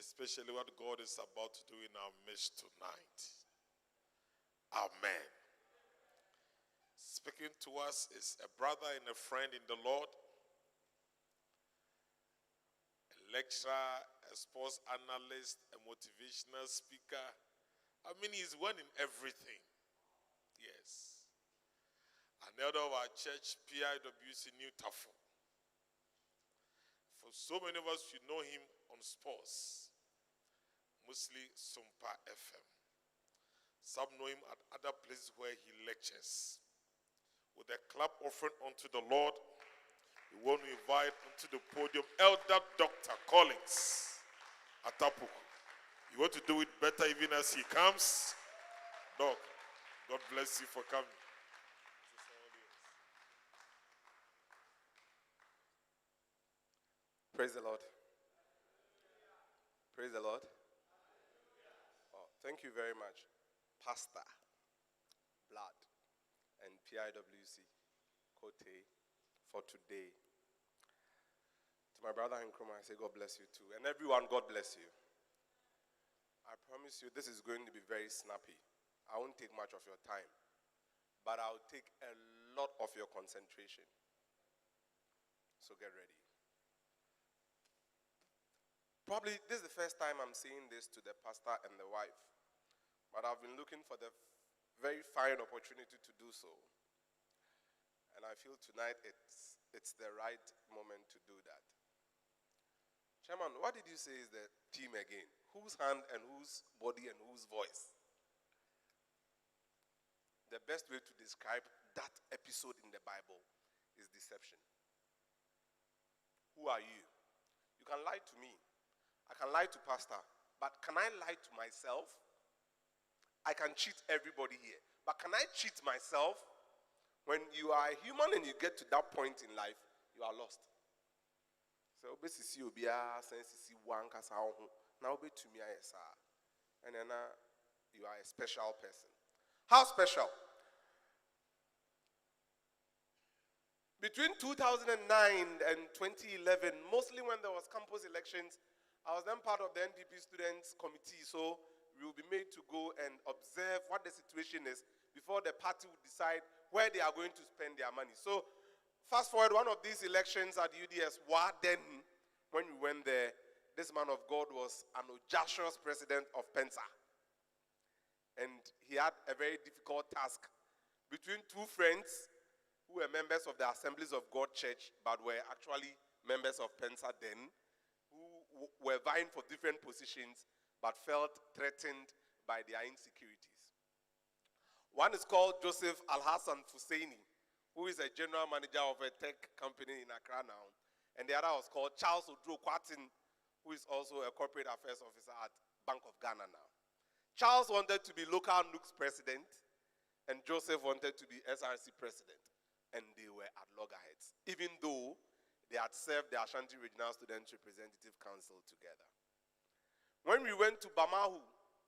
especially what God is about to do in our midst tonight. Amen. Speaking to us is a brother and a friend in the Lord, a lecturer, a sports analyst, a motivational speaker. I mean, he's one in everything. Yes. An elder of our church, PIWC New Tafo. For so many of us, you know him on sports, mostly Sumpa FM. Some know him at other places where he lectures. With a clap offering unto the Lord, we want to invite onto the podium Elder Dr. Collins, Atta Poku. You want to do it better even as he comes? Doc, God bless you for coming. Praise the Lord. Praise the Lord. Oh, thank you very much, Pastor Blood and PIWC Kote, for today. To my brother in Nkrumah, I say God bless you too. And everyone, God bless you. I promise you this is going to be very snappy. I won't take much of your time, but I'll take a lot of your concentration. So get ready. Probably this is the first time I'm saying this to the pastor and the wife, but I've been looking for the very fine opportunity to do so. And I feel tonight it's the right moment to do that. Chairman, what did you say is the theme again? Whose hand and whose body and whose voice? The best way to describe that episode in the Bible is deception. Who are you? You can lie to me. I can lie to pastor, but can I lie to myself? I can cheat everybody here, but can I cheat myself? When you are a human and you get to that point in life, you are lost. So basically, you are a special person. How special? Between 2009 and 2011, mostly when there was campus elections, I was then part of the NDP Students Committee, so we will be made to go and observe what the situation is before the party will decide where they are going to spend their money. So, fast forward, one of these elections at UDS, then when we went there, this man of God was an audacious president of Pensa. And he had a very difficult task between two friends who were members of the Assemblies of God Church, but were actually members of Pensa then, who were vying for different positions but felt threatened by their insecurities. One is called Joseph Al-Hassan Fusaini, who is a general manager of a tech company in Accra now. And the other was called Charles Odro Kwatin, who is also a corporate affairs officer at Bank of Ghana now. Charles wanted to be local NUC's president, and Joseph wanted to be SRC president. And they were at loggerheads, even though they had served the Ashanti Regional Student Representative Council together. When we went to Bamahu,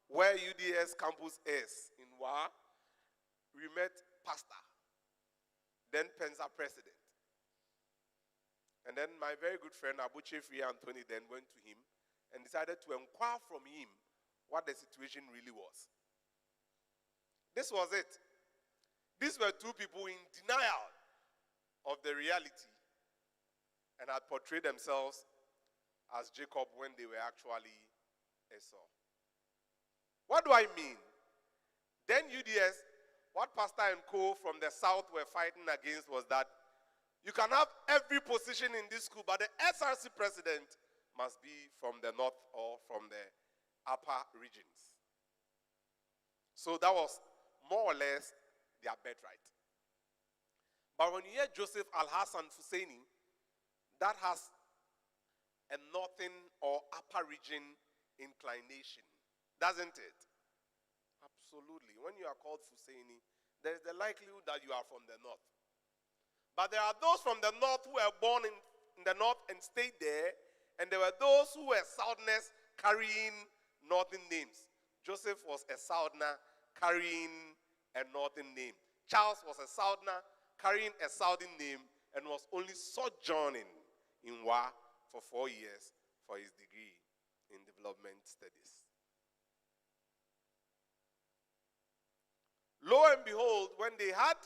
where UDS campus is, in Wa, we met Pastor, then Pensa president. And then my very good friend, Abuche Free Anthony, then went to him and decided to inquire from him what the situation really was. This was it. These were two people in denial of the reality and had portrayed themselves as Jacob when they were actually Esau. What do I mean? Then UDS, what Pastor and co from the south were fighting against was that you can have every position in this school, but the SRC president must be from the north or from the upper regions. So that was more or less their birthright. But when you hear Joseph Al-Hassan Fusaini, that has a northern or upper region inclination, doesn't it? Absolutely. When you are called Fusaini, there is the likelihood that you are from the north. But there are those from the north who were born in the north and stayed there, and there were those who were Southerners carrying northern names. Joseph was a Southerner carrying a northern name. Charles was a Southerner carrying a southern name and was only sojourning in Wa for 4 years for his degree in development. Development Studies. Lo and behold, when they had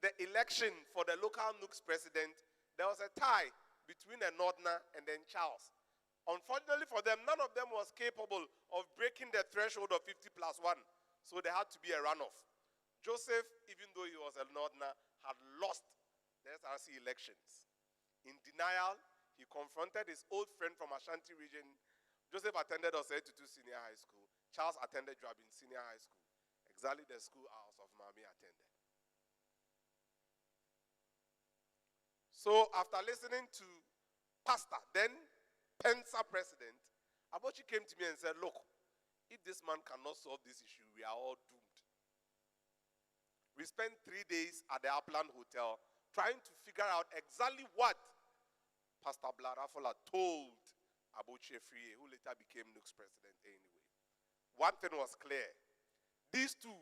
the election for the local Nooks president, there was a tie between a Northerner and then Charles. Unfortunately for them, none of them was capable of breaking the threshold of 50 plus 1. So there had to be a runoff. Joseph, even though he was a Northerner, had lost the SRC elections. In denial, he confronted his old friend from Ashanti region. Joseph attended Osei-Tutu Senior High School. Charles attended Joabin Senior High School. Exactly the school house of Mami attended. So after listening to Pastor, then Pensa president, Abochi came to me and said, look, if this man cannot solve this issue, we are all doomed. We spent 3 days at the Upland Hotel trying to figure out exactly what Pastor Blarafola told Abochi Efriye, who later became Nooks president anyway. One thing was clear. These two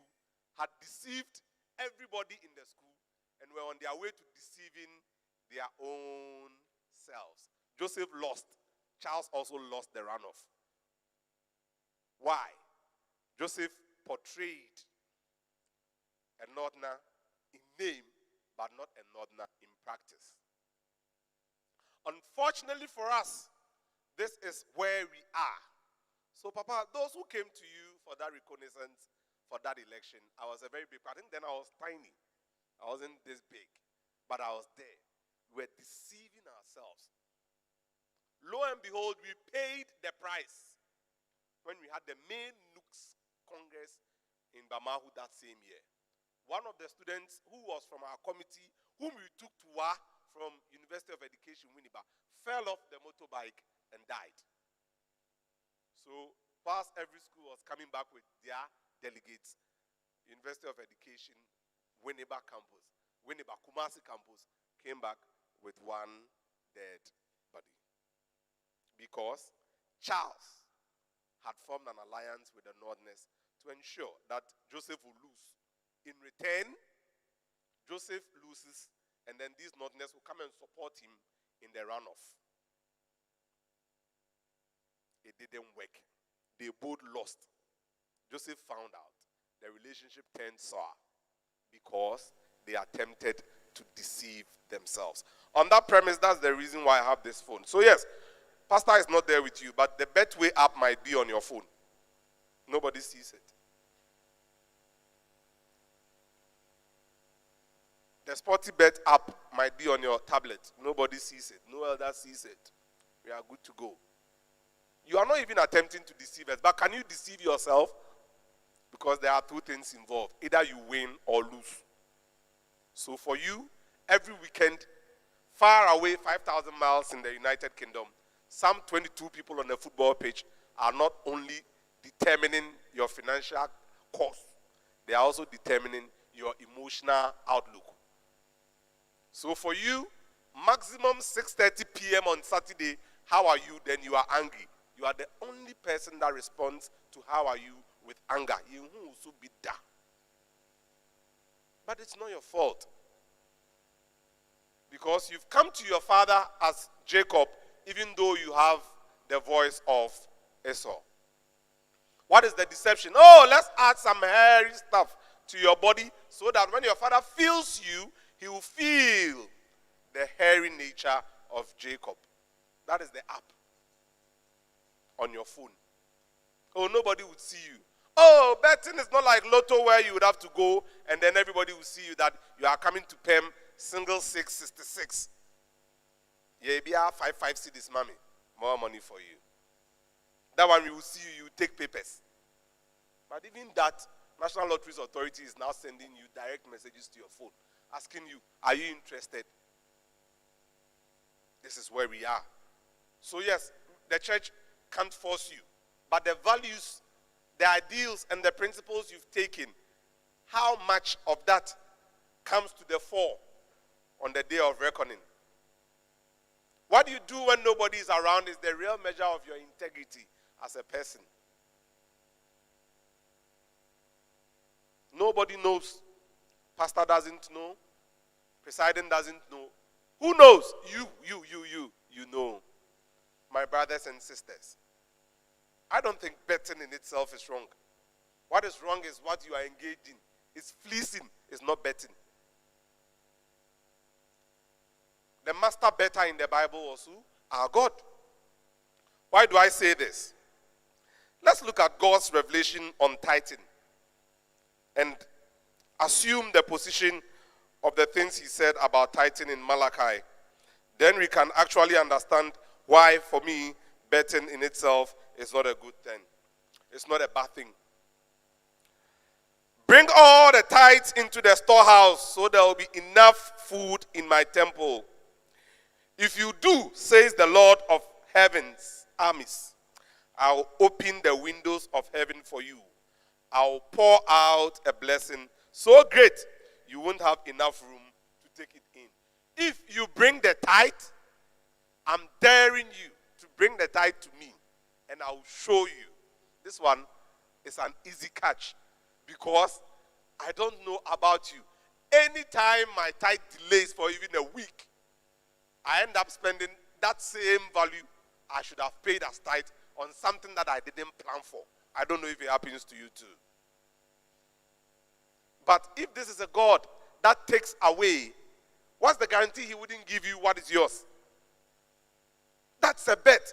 had deceived everybody in the school and were on their way to deceiving their own selves. Joseph lost. Charles also lost the runoff. Why? Joseph portrayed a Northerner in name, but not a Northerner in practice. Unfortunately for us, this is where we are. So, Papa, those who came to you for that reconnaissance, for that election, I was a very big part. I think then I was tiny. I wasn't this big, but I was there. We were deceiving ourselves. Lo and behold, we paid the price when we had the main Nooks Congress in Bamahu that same year. One of the students who was from our committee, whom we took to WA from University of Education, Winneba, fell off the motorbike and died. So, whilst every school was coming back with their delegates, University of Education, Winneba campus, Winneba Kumasi campus, came back with one dead body. Because Charles had formed an alliance with the Northerners to ensure that Joseph would lose. In return, Joseph loses, and then these Northerners will come and support him in the runoff. It didn't work. They both lost. Joseph found out. The relationship turned sour because they attempted to deceive themselves. On that premise, that's the reason why I have this phone. So yes, Pastor is not there with you, but the Betway app might be on your phone. Nobody sees it. The SportyBet app might be on your tablet. Nobody sees it. No elder sees it. We are good to go. You are not even attempting to deceive us, but can you deceive yourself? Because there are two things involved. Either you win or lose. So for you, every weekend, far away, 5,000 miles in the United Kingdom, some 22 people on the football pitch are not only determining your financial cost, they are also determining your emotional outlook. So for you, maximum 6:30 p.m. on Saturday, how are you? Then you are angry. You are the only person that responds to how are you with anger. You will be da. But it's not your fault. Because you've come to your father as Jacob, even though you have the voice of Esau. What is the deception? Oh, let's add some hairy stuff to your body so that when your father feels you, he will feel the hairy nature of Jacob. That is the app on your phone. Oh, nobody would see you. Oh, betting is not like Lotto where you would have to go and then everybody will see you that you are coming to PEM single 666. Yeah, be 5 cedis, mommy. More money for you. That one we will see you, you take papers. But even that, National Lotteries Authority is now sending you direct messages to your phone, asking you, are you interested? This is where we are. So yes, the church can't force you. But the values, the ideals, and the principles you've taken, how much of that comes to the fore on the day of reckoning? What you do when nobody is around is the real measure of your integrity as a person. Nobody knows. Pastor doesn't know. Presiding doesn't know. Who knows? You know. My brothers and sisters. I don't think betting in itself is wrong. What is wrong is what you are engaged in. It's fleecing, it's not betting. The master better in the Bible was who? Our God. Why do I say this? Let's look at God's revelation on tithing and assume the position of the things he said about tithing in Malachi. Then we can actually understand why, for me, betting in itself is not a good thing. It's not a bad thing. Bring all the tithes into the storehouse, so there will be enough food in my temple. If you do, says the Lord of heaven's armies, I will open the windows of heaven for you. I will pour out a blessing so great you won't have enough room to take it in. If you bring the tithe, I'm daring you to bring the tithe to me, and I will show you. This one is an easy catch, because I don't know about you. Anytime my tithe delays for even a week, I end up spending that same value I should have paid as tithe on something that I didn't plan for. I don't know if it happens to you too. But if this is a God that takes away, what's the guarantee he wouldn't give you what is yours? That's a bet.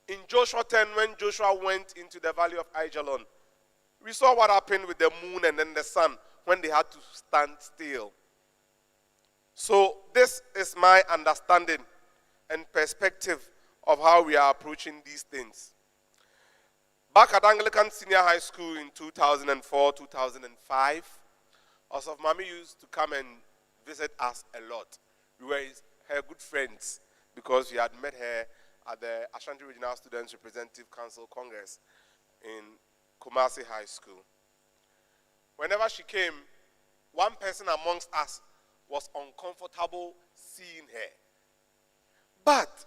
In Joshua 10, when Joshua went into the valley of Ajalon, we saw what happened with the moon and then the sun when they had to stand still. So this is my understanding and perspective of how we are approaching these things. Back at Anglican Senior High School in 2004, 2005, Osofo Mami used to come and visit us a lot. We were her good friends because we had met her at the Ashanti Regional Students Representative Council Congress in Kumasi High School. Whenever she came, one person amongst us was uncomfortable seeing her. But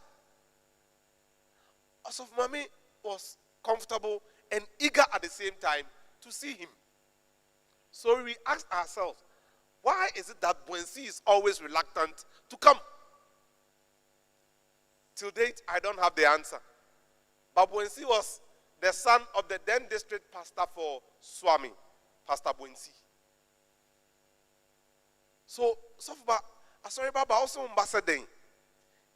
Osofo Mami was comfortable and eager at the same time to see him. So we asked ourselves, why is it that Buensi is always reluctant to come? Till date, I don't have the answer. But Buensi was the son of the then district pastor for Swami, Pastor Buensi. So, sorry, Baba, also ambassador.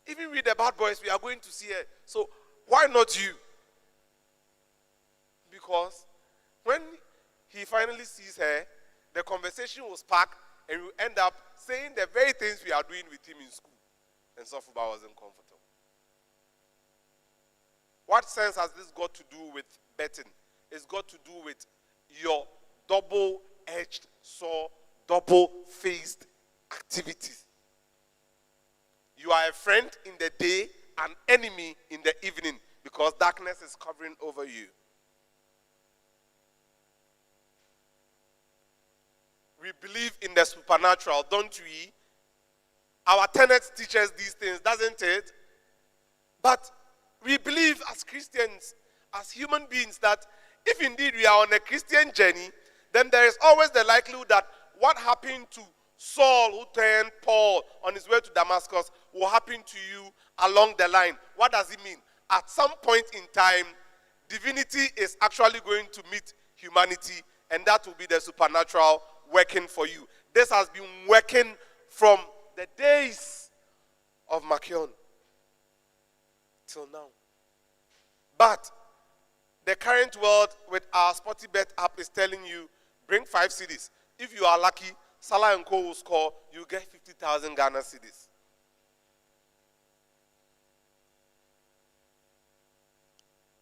Even with the bad boys, we are going to see her. So, why not you? Because when he finally sees her, the conversation will spark, and we end up saying the very things we are doing with him in school. And Sofuba wasn't comfortable. What sense has this got to do with betting? It's got to do with your double-edged sword, double-faced activities. You are a friend in the day, an enemy in the evening, because darkness is covering over you. We believe in the supernatural, don't we? Our tenets teach us these things, doesn't it? But we believe as Christians, as human beings, that if indeed we are on a Christian journey, then there is always the likelihood that what happened to Saul, who turned Paul on his way to Damascus, will happen to you along the line. What does it mean? At some point in time, divinity is actually going to meet humanity, and that will be the supernatural working for you. This has been working from the days of Makion till now. But the current world with our Sportybet app is telling you, bring 5 cedis. If you are lucky, Salah and Co will score, you get 50,000 Ghana cedis.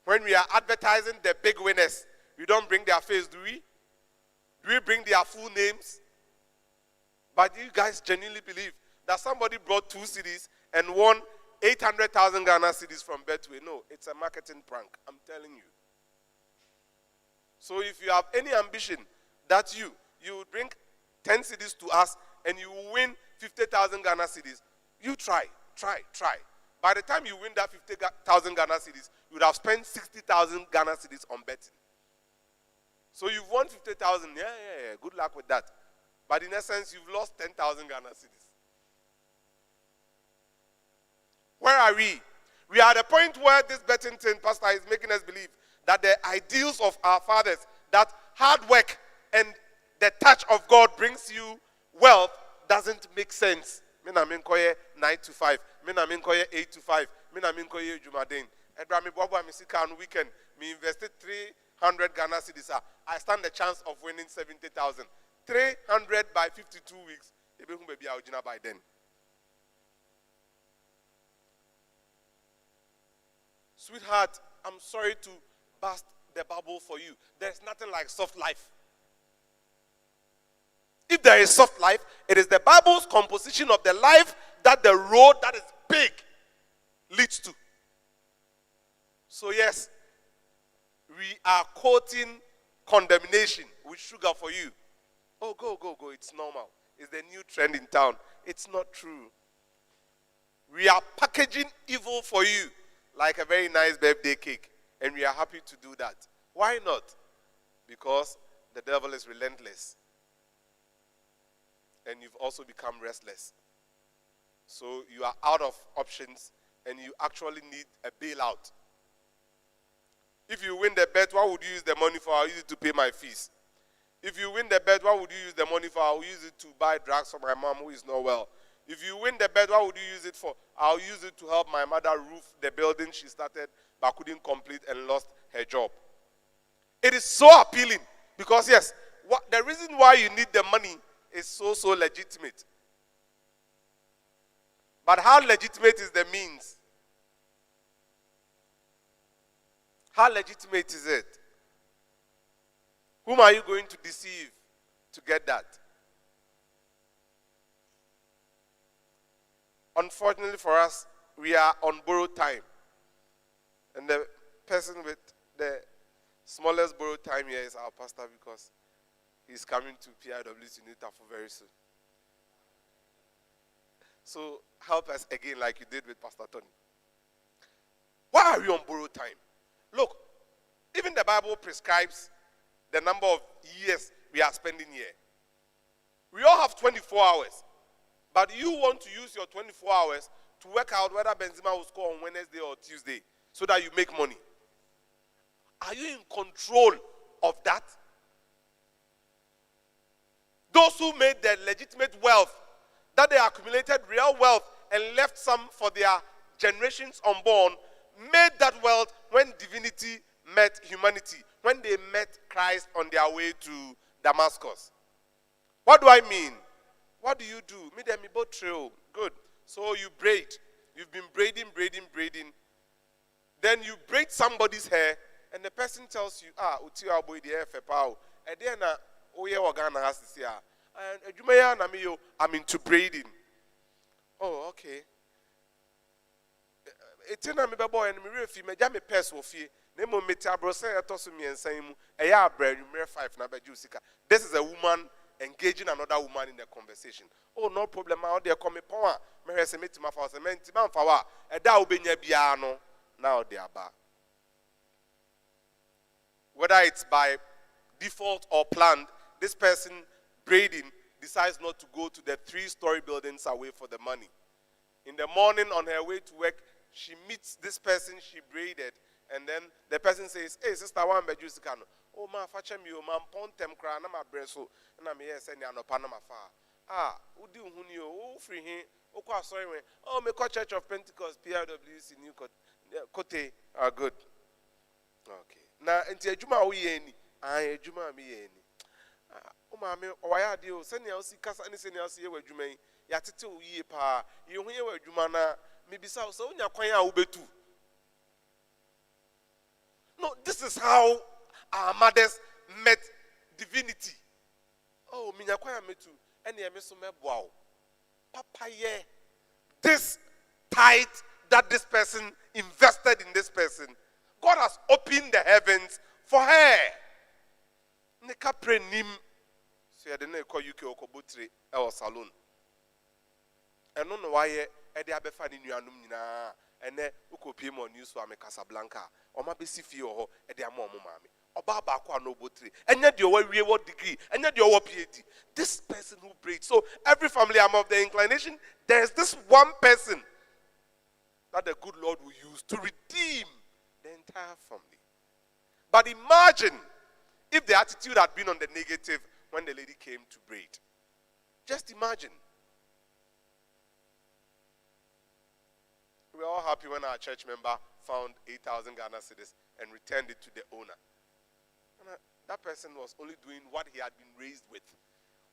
When we are advertising the big winners, we don't bring their face, do we? Do we bring their full names? But you guys genuinely believe that somebody brought 2 cedis and won 800,000 Ghana cedis from Betway? No, it's a marketing prank, I'm telling you. So if you have any ambition that you would bring 10 cedis to us and you will win 50,000 Ghana cedis, you try. By the time you win that 50,000 Ghana cedis, you would have spent 60,000 Ghana cedis on betting. So you've won 50,000, yeah, good luck with that. But in essence, you've lost 10,000 Ghana cedis. Where are we? We are at the point where this betting thing, Pastor, is making us believe that the ideals of our fathers, that hard work and the touch of God brings you wealth, doesn't make sense. Mina minkoye 9 to 5. Mina minkoye 8 to 5. Mina minkoye Jumadin. Ebrami Bobo Misika on weekend. Me invested 300 Ghana cedis. I stand the chance of winning 70,000. 300 by 52 weeks. Maybe by then. Sweetheart, I'm sorry to burst the bubble for you. There's nothing like soft life. If there is soft life, it is the Bible's composition of the life that the road that is big leads to. So yes, we are quoting condemnation with sugar for you. Oh, go. It's normal. It's the new trend in town. It's not true. We are packaging evil for you like a very nice birthday cake. And we are happy to do that. Why not? Because the devil is relentless. And you've also become restless. So you are out of options and you actually need a bailout. If you win the bet, what would you use the money for? I'll use it to pay my fees. If you win the bet, what would you use the money for? I'll use it to buy drugs for my mom who is not well. If you win the bet, what would you use it for? I'll use it to help my mother roof the building she started but couldn't complete and lost her job. It is so appealing because, yes, the reason why you need the money is so legitimate. But how legitimate is the means? How legitimate is it? Whom are you going to deceive to get that? Unfortunately for us, we are on borrowed time. And the person with the smallest borrowed time here is our pastor because he's coming to PIW's Unita for very soon. So help us again like you did with Pastor Tony. Why are we on borrowed time? Look, even the Bible prescribes the number of years we are spending here. We all have 24 hours. But you want to use your 24 hours to work out whether Benzema will score on Wednesday or Tuesday so that you make money. Are you in control of that? Those who made their legitimate wealth, that they accumulated real wealth and left some for their generations unborn, made that wealth when divinity met humanity, when they met Christ on their way to Damascus. What do I mean? What do you do? Me them both trail. Good. So you braid. You've been braiding. Then you braid somebody's hair, and the person tells you, uti aboy the hair for power. And then oye wagana has to say, and I'm into braiding. Oh, okay. Etina me babo and me refi me ja me pers wo fie. Na mo meti abrose etoso mi ensan mu. Eya abra numero 5 na beju sika. This is a woman engaging another woman in a conversation. Oh, no problem. How they come upon me se meti ma fa se menti ma fa wa. E da obenya bia no. Now they are back. Whether it's by default or planned, this person braiding decides not to go to the 3-story buildings away for the money. In the morning on her way to work, she meets this person she braided, and then the person says, "Hey, sister, one bedroom sikano. Oh, ma fache mi o ma pontem kra na ma breso na me yes any anopa na ma fa. Udi uhuni o free hin. O kwa sorry when. Oh, me call Church of Pentecost PIWC New Kote. Good. Okay. Na enti ejuma o ye ni. Ejuma mi ye ni. O ma me o ya de o senia o si kasa ni senia o si ye wa ejuma yi. Ya tete o yie pa. Ye hu ye wa ejuma na me bisa o so nya kwan a wo betu. No, this is how our mothers met divinity. Oh, minya kwa metu ene ye meso meboa o. Papa ye. This tithe that this person invested in this person, God has opened the heavens for her. Nika pray nim so ye de na call UK okobotre e salon. Eno no why e de abefa ni nuanum nyina ene ukopie mo news wa me Casablanca. Oma besi fie ho e de ama omo maame. Oba ba kwa no botre. Enya de owa wie what degree? Enya de owa PhD. This person who prayed. So every family I'm of the inclination, there's this one person that the good Lord will use to redeem the entire family. But imagine if the attitude had been on the negative when the lady came to braid. Just imagine. We were all happy when our church member found 8,000 Ghana cedis and returned it to the owner. And that person was only doing what he had been raised with.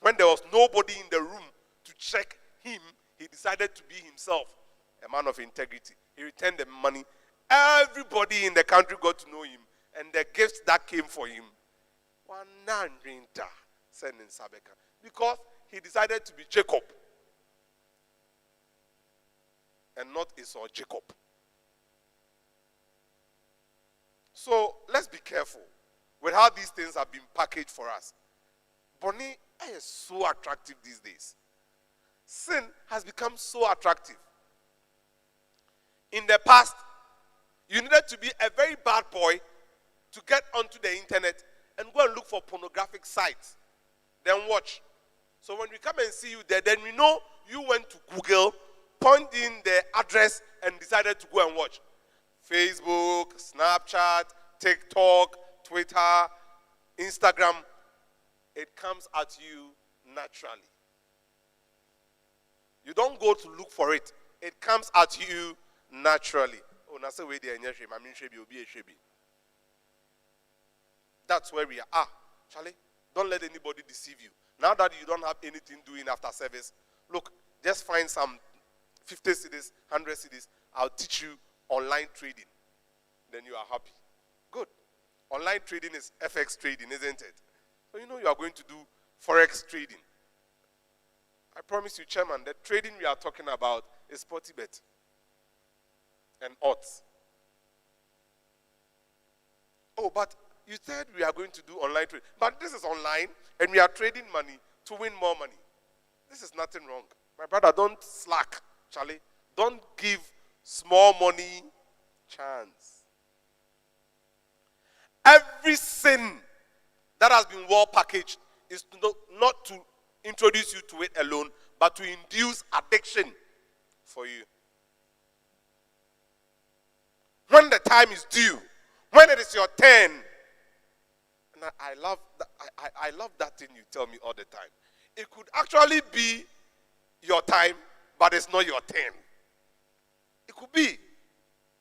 When there was nobody in the room to check him, he decided to be himself, a man of integrity. He returned the money. Everybody in the country got to know him, and the gifts that came for him, because he decided to be Jacob and not Esau, Jacob. So let's be careful with how these things have been packaged for us. Bonnie is so attractive these days. Sin has become so attractive. In the past, you needed to be a very bad boy to get onto the internet and go and look for pornographic sites. Then watch. So when we come and see you there, then we know you went to Google, punched in the address, and decided to go and watch. Facebook, Snapchat, TikTok, Twitter, Instagram. It comes at you naturally. You don't go to look for it. It comes at you naturally. That's where we are. Charlie, don't let anybody deceive you. Now that you don't have anything doing after service, look, just find some 50 cedis, 100 cedis. I'll teach you online trading. Then you are happy. Good. Online trading is FX trading, isn't it? So you know you are going to do Forex trading. I promise you, Chairman, the trading we are talking about is Sportybet and odds. Oh, but you said we are going to do online trade. But this is online, and we are trading money to win more money. This is nothing wrong. My brother, don't slack, Charlie. Don't give small money chance. Every sin that has been well packaged is not to introduce you to it alone, but to induce addiction for you. When the time is due, when it is your turn, and I love that, I love that thing you tell me all the time. It could actually be your time, but it's not your turn. It could be.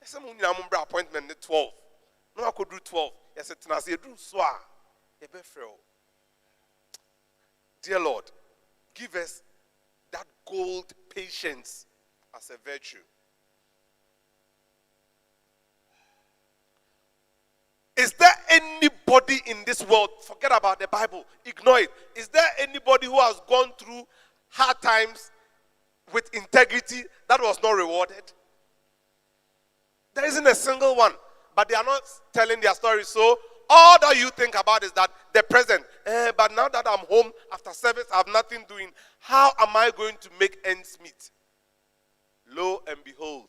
Someone appointment at 12. No, I could do 12. Yes, it's not. You do swa. Dear Lord, give us that gold patience as a virtue. Is there anybody in this world, forget about the Bible, ignore it. Is there anybody who has gone through hard times with integrity that was not rewarded? There isn't a single one, but they are not telling their story. So all that you think about is that the present. But now that I'm home after service, I have nothing doing. How am I going to make ends meet? Lo and behold,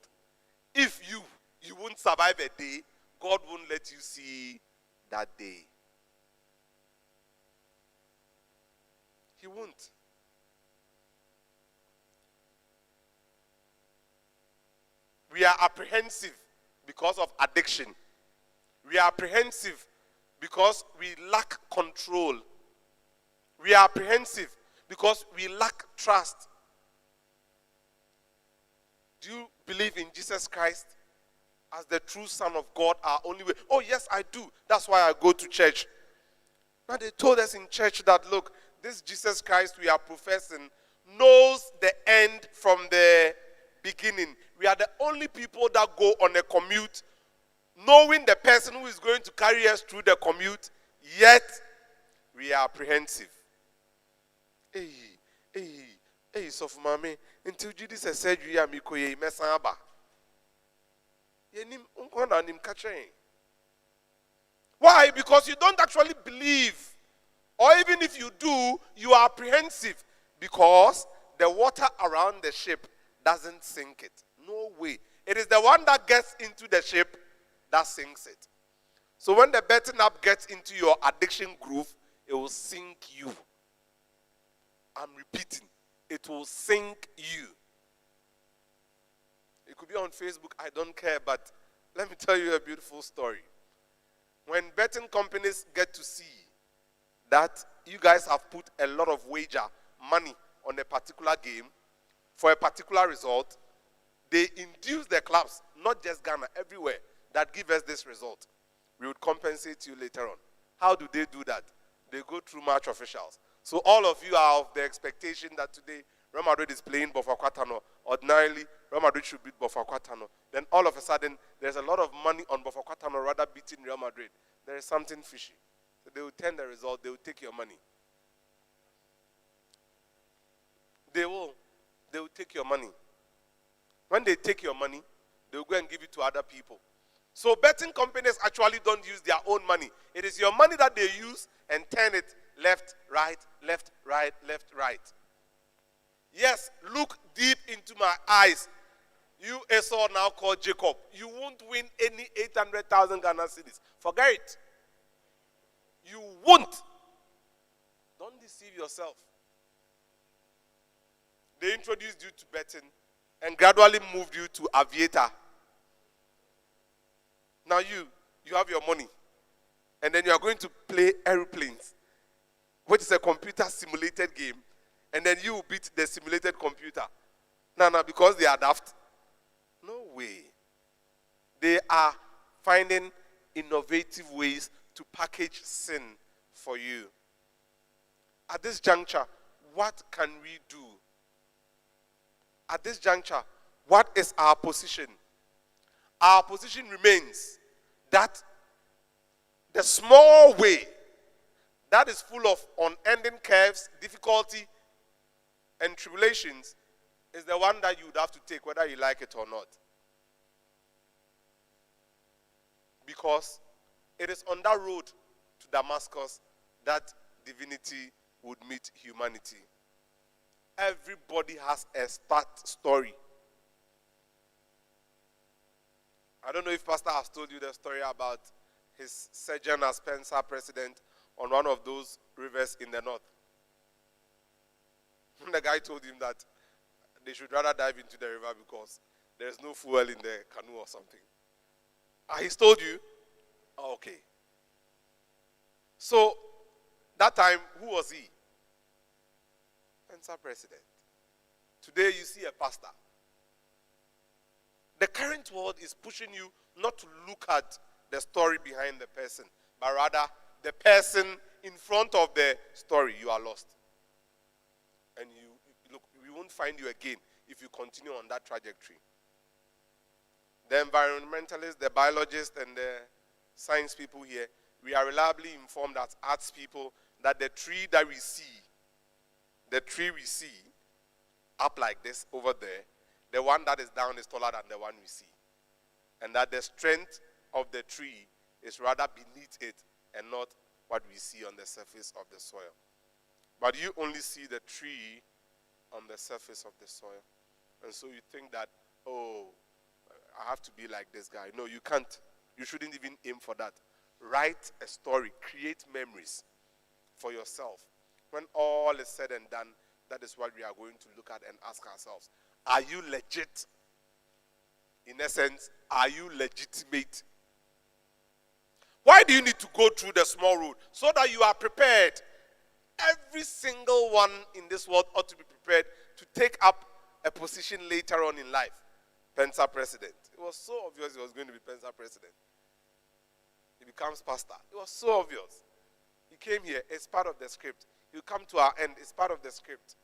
if you won't survive a day, God won't let you see that day. He won't. We are apprehensive because of addiction. We are apprehensive because we lack control. We are apprehensive because we lack trust. Do you believe in Jesus Christ as the true Son of God, our only way? Oh, yes, I do. That's why I go to church. Now, they told us in church that, look, this Jesus Christ we are professing knows the end from the beginning. We are the only people that go on a commute knowing the person who is going to carry us through the commute, yet we are apprehensive. Hey, so for mommy, until Jesus said you are mikoye mesaba. Why? Because you don't actually believe. Or even if you do, you are apprehensive because the water around the ship doesn't sink it. No way. It is the one that gets into the ship that sinks it. So when the betting up gets into your addiction groove, it will sink you. I'm repeating. It will sink you. It could be on Facebook, I don't care, but let me tell you a beautiful story. When betting companies get to see that you guys have put a lot of money on a particular game for a particular result, they induce the clubs, not just Ghana, everywhere, that give us this result. We would compensate you later on. How do they do that? They go through match officials. So all of you are of the expectation that today Real Madrid is playing Bofakwatano. Ordinarily, Real Madrid should beat Bofakwatano. Then all of a sudden, there's a lot of money on Bofakwatano rather beating Real Madrid. There is something fishy. So they will turn the result. They will take your money. They will take your money. When they take your money, they will go and give it to other people. So betting companies actually don't use their own money. It is your money that they use and turn it left, right, left, right, left, right. Yes, look deep into my eyes. You Esau now called Jacob. You won't win any 800,000 Ghana cedis. Forget it. You won't. Don't deceive yourself. They introduced you to betting and gradually moved you to aviator. Now you have your money. And then you are going to play airplanes, which is a computer simulated game. And then you beat the simulated computer. Now, because they are daft. No way. They are finding innovative ways to package sin for you. At this juncture, what can we do? At this juncture, what is our position? Our position remains that the small way that is full of unending curves, difficulty, and tribulations is the one that you would have to take whether you like it or not. Because it is on that road to Damascus that divinity would meet humanity. Everybody has a start story. I don't know if Pastor has told you the story about his sojourn as Spencer president on one of those rivers in the north. The guy told him that they should rather dive into the river because there's no fuel in the canoe or something. He's told you? Oh, okay. So, that time, who was he? Spencer president. Today, you see a pastor. The current world is pushing you not to look at the story behind the person, but rather the person in front of the story. You are lost. And we won't find you again if you continue on that trajectory. The environmentalists, the biologists, and the science people here, we are reliably informed as arts people that the tree we see up like this over there, the one that is down is taller than the one we see. And that the strength of the tree is rather beneath it and not what we see on the surface of the soil. But you only see the tree on the surface of the soil. And so you think that, oh, I have to be like this guy. No, you can't. You shouldn't even aim for that. Write a story. Create memories for yourself. When all is said and done, that is what we are going to look at and ask ourselves. Are you legit? In essence, are you legitimate? Why do you need to go through the small road? So that you are prepared. Every single one in this world ought to be prepared to take up a position later on in life. Pensa president. It was so obvious he was going to be Pensa president. He becomes pastor. It was so obvious. He came here. It's part of the script. He'll come to our end. It's part of the script.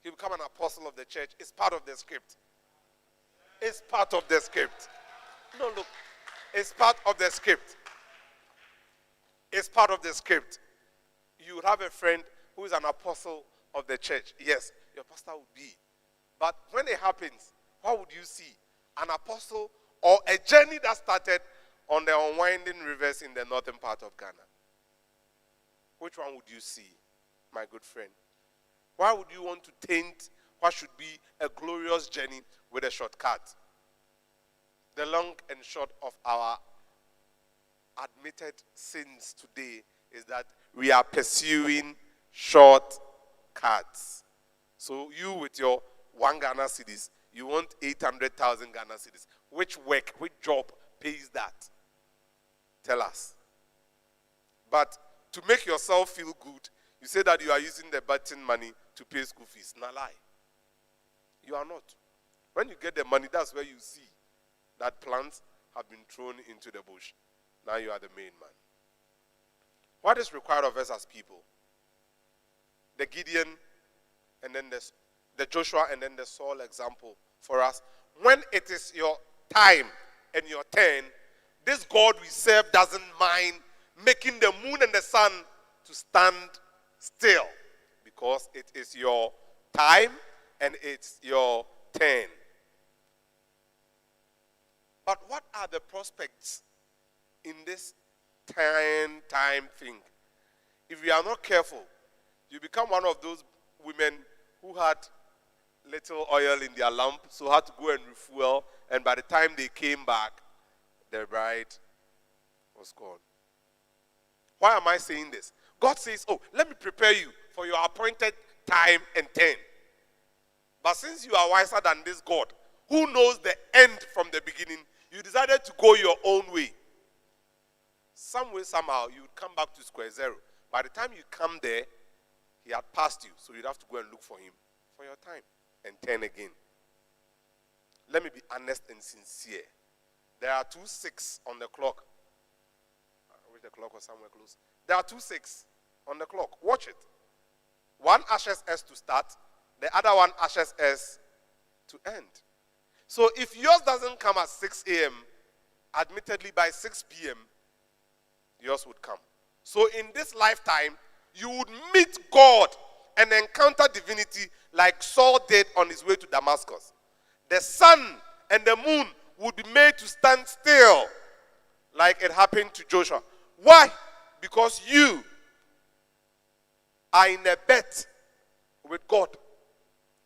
He'll become an apostle of the church. It's part of the script. It's part of the script. No, look. It's part of the script. It's part of the script. You would have a friend who is an apostle of the church. Yes, your pastor would be. But when it happens, what would you see? An apostle or a journey that started on the unwinding rivers in the northern part of Ghana? Which one would you see, my good friend? Why would you want to taint what should be a glorious journey with a shortcut? The long and short of our admitted sins today is that we are pursuing shortcuts. cards. So you with your 1 Ghana cedis, you want 800,000 Ghana cedis. Which work, which job pays that? Tell us. But to make yourself feel good, you say that you are using the button money to pay school fees. Nah, lie. You are not. When you get the money, that's where you see that plants have been thrown into the bush. Now you are the main man. What is required of us as people? The Gideon and then the Joshua and then the Saul example for us. When it is your time and your turn, this God we serve doesn't mind making the moon and the sun to stand still because it is your time and it's your turn. But what are the prospects in this time thing? If you are not careful, you become one of those women who had little oil in their lamp, so had to go and refuel, and by the time they came back, the bride was gone. Why am I saying this? God says, oh, let me prepare you for your appointed time and turn. But since you are wiser than this God, who knows the end from the beginning, you decided to go your own way. Some way, somehow, you would come back to square zero. By the time you come there, he had passed you, so you'd have to go and look for him for your time and turn again. Let me be honest and sincere. There are 2:06 on the clock. I wish the clock was somewhere close. There are 2:06 on the clock. Watch it. One ushers S to start, the other one ushers S to end. So if yours doesn't come at 6 a.m., admittedly by 6 p.m., yours would come. So in this lifetime, you would meet God and encounter divinity like Saul did on his way to Damascus. The sun and the moon would be made to stand still like it happened to Joshua. Why? Because you are in a bet with God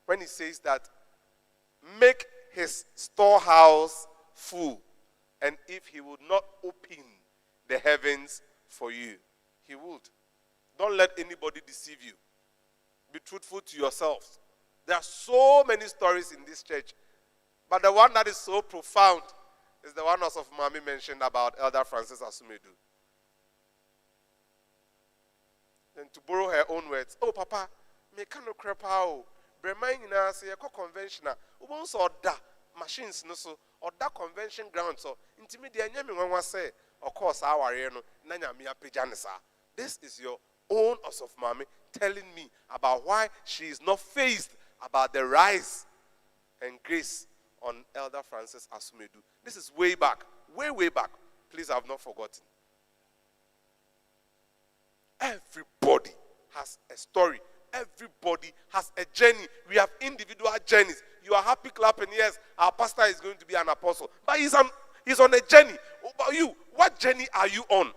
when he says that make his storehouse full, and if he would not open the heavens for you, he would. Don't let anybody deceive you. Be truthful to yourselves. There are so many stories in this church, but the one that is so profound is the one of Mami mentioned about Elder Francis Asumedu. And to borrow her own words, oh papa, me kano crepa o, brema ina se yako conventional, ubon so oda machines no so, oda convention ground so, intimi di anyami wanwa se, of course aware no, nanya mi apejanisa. This is your own of Mami telling me about why she is not phased about the rise and grace on Elder Francis Asumedu. This is way back, way back. Please, I have not forgotten. Everybody has a story. Everybody has a journey. We have individual journeys. You are happy clapping, yes, our pastor is going to be an apostle. But he's on a journey. What about you? What journey are you on?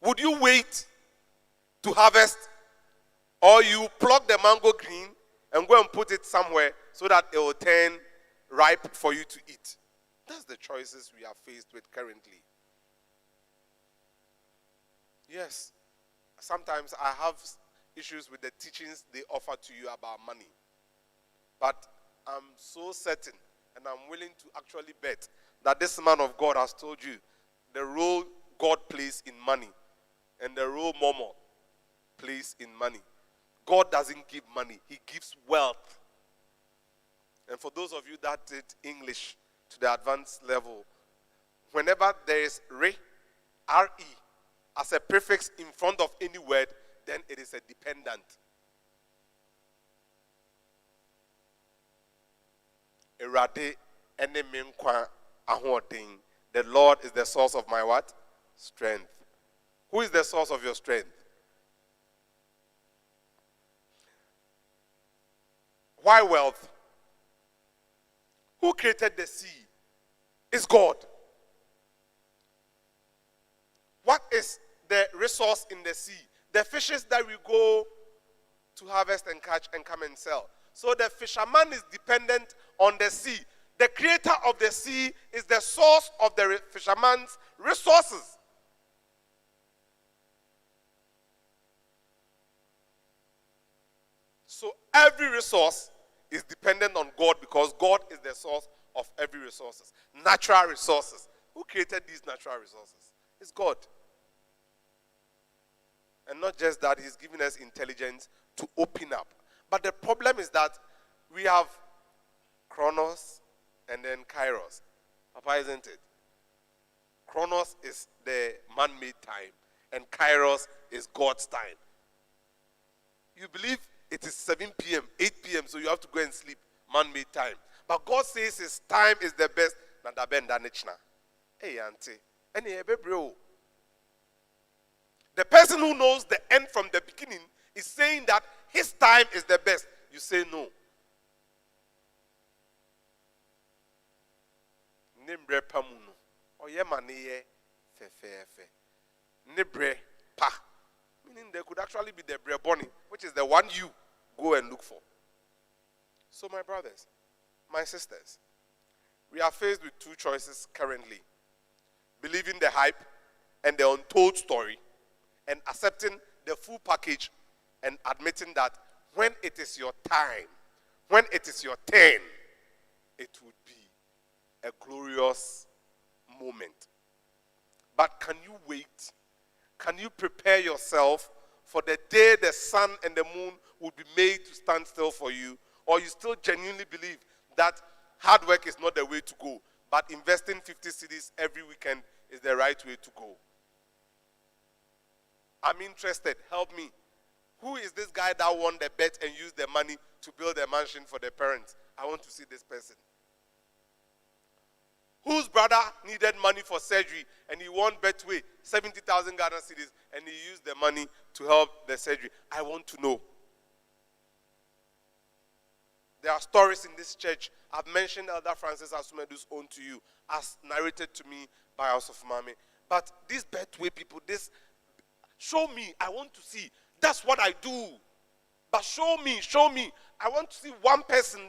Would you wait to harvest, or you pluck the mango green and go and put it somewhere so that it will turn ripe for you to eat? That's the choices we are faced with currently. Yes, sometimes I have issues with the teachings they offer to you about money. But I'm so certain, and I'm willing to actually bet, that this man of God has told you the role God plays in money and the role Momo plays in money. God doesn't give money, he gives wealth. And for those of you that did English to the advanced level, whenever there is re, R-E, as a prefix in front of any word, then it is a dependent. Erade ene menkwa ahoɔden. The Lord is the source of my what? Strength. Who is the source of your strength? Why wealth? Who created the sea? It's God. What is the resource in the sea? The fishes that we go to harvest and catch and come and sell. So the fisherman is dependent on the sea. The creator of the sea is the source of the fisherman's resources. So every resource is dependent on God because God is the source of every resources. Natural resources. Who created these natural resources? It's God. And not just that, he's giving us intelligence to open up. But the problem is that we have Chronos and then Kairos. Papa, isn't it? Chronos is the man-made time, and Kairos is God's time. You believe it is 7 p.m., 8 p.m., so you have to go and sleep, man-made time. But God says his time is the best. Hey, auntie. The person who knows the end from the beginning is saying that his time is the best. You say no. Nimbre pamuno. Oye maniye fe. Nibre pa. Meaning there could actually be the bre bunny, which is the one you go and look for. So my brothers, my sisters, we are faced with two choices currently. Believing the hype and the untold story, and accepting the full package and admitting that when it is your time, when it is your turn, it would be a glorious moment. But can you wait? Can you prepare yourself for the day the sun and the moon would be made to stand still for you? Or you still genuinely believe that hard work is not the way to go, but investing 50 cedis every weekend is the right way to go? I'm interested. Help me. Who is this guy that won the bet and used the money to build a mansion for the parents? I want to see this person. Whose brother needed money for surgery and he won Betway 70,000 Ghana cedis and he used the money to help the surgery? I want to know. There are stories in this church. I've mentioned Elder Francis Asumedu's own to you, as narrated to me by House of Mami. But these Betway people, show me. I want to see. That's what I do. But show me. I want to see one person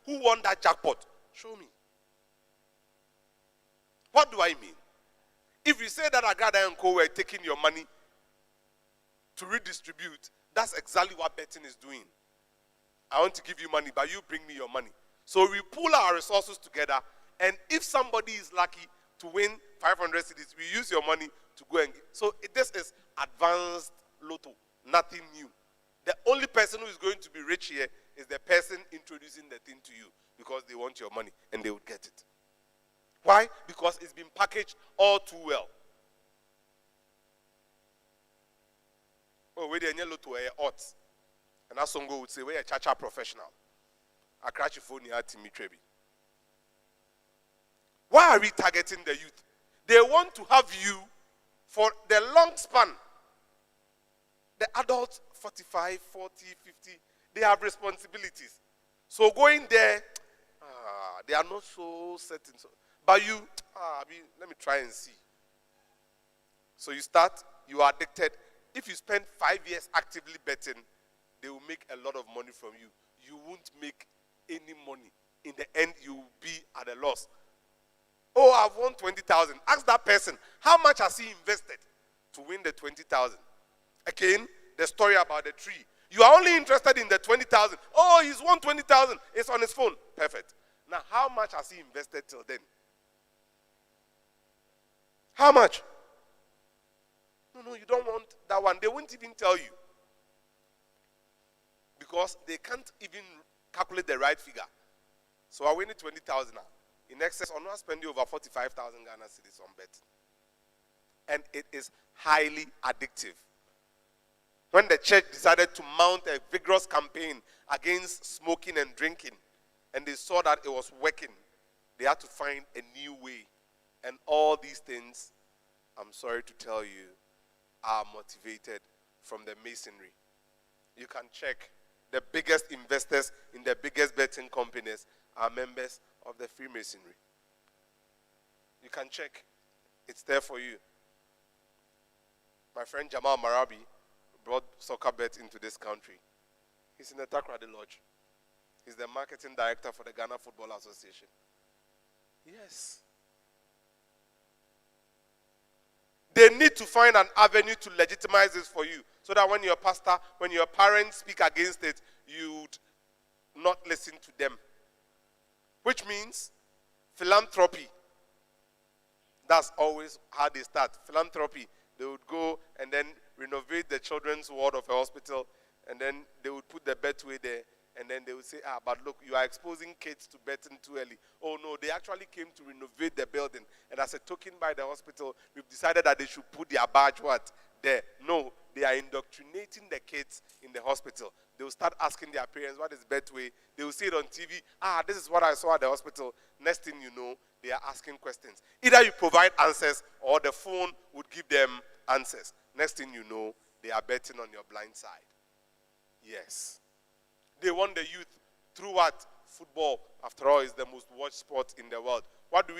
who won that jackpot. Show me. What do I mean? If you say that Agada and Co were taking your money to redistribute, that's exactly what betting is doing. I want to give you money, but you bring me your money. So we pool our resources together, and if somebody is lucky to win 500 cedis, we use your money to go and give. So this is advanced lotto, nothing new. The only person who is going to be rich here is the person introducing the thing to you, because they want your money and they would get it. Why? Because it's been packaged all too well. Oh, we didn't lotto odds. And that Songo would say, we're a cha-cha professional. I crash your phone here to me, Trebi. Why are we targeting the youth? They want to have you for the long span. The adults, 45, 40, 50, they have responsibilities. So going there, they are not so certain. But you, let me try and see. So you start, you are addicted. If you spend 5 years actively betting, they will make a lot of money from you. You won't make any money. In the end, you will be at a loss. Oh, I've won 20,000. Ask that person, how much has he invested to win the 20,000? Again, the story about the tree. You are only interested in the 20,000. Oh, he's won 20,000. It's on his phone. Perfect. Now, how much has he invested till then? How much? No, you don't want that one. They won't even tell you. Because they can't even calculate the right figure. So I win 20,000 now. In excess, I'm not spending over 45,000 Ghana cedis on bet. And it is highly addictive. When the church decided to mount a vigorous campaign against smoking and drinking, and they saw that it was working, they had to find a new way. And all these things, I'm sorry to tell you, are motivated from the masonry. You can check. The biggest investors in the biggest betting companies are members of the Freemasonry. You can check. It's there for you. My friend Jamal Marabi brought soccer bet into this country. He's in the Takrady Lodge. He's the marketing director for the Ghana Football Association. Yes. They need to find an avenue to legitimize this for you, so that when your pastor, when your parents speak against it, you'd not listen to them. Which means philanthropy. That's always how they start. Philanthropy. They would go and then renovate the children's ward of a hospital, and then they would put the betway there, and then they would say, but look, you are exposing kids to betting too early. Oh no, they actually came to renovate the building, and as a token by the hospital, we've decided that they should put their badge there. No, they are indoctrinating the kids in the hospital. They will start asking their parents, what is betway? They will see it on TV. This is what I saw at the hospital. Next thing you know, they are asking questions. Either you provide answers, or the phone would give them answers. Next thing you know, they are betting on your blind side. Yes. They want the youth through what? Football, after all, is the most watched sport in the world. What do?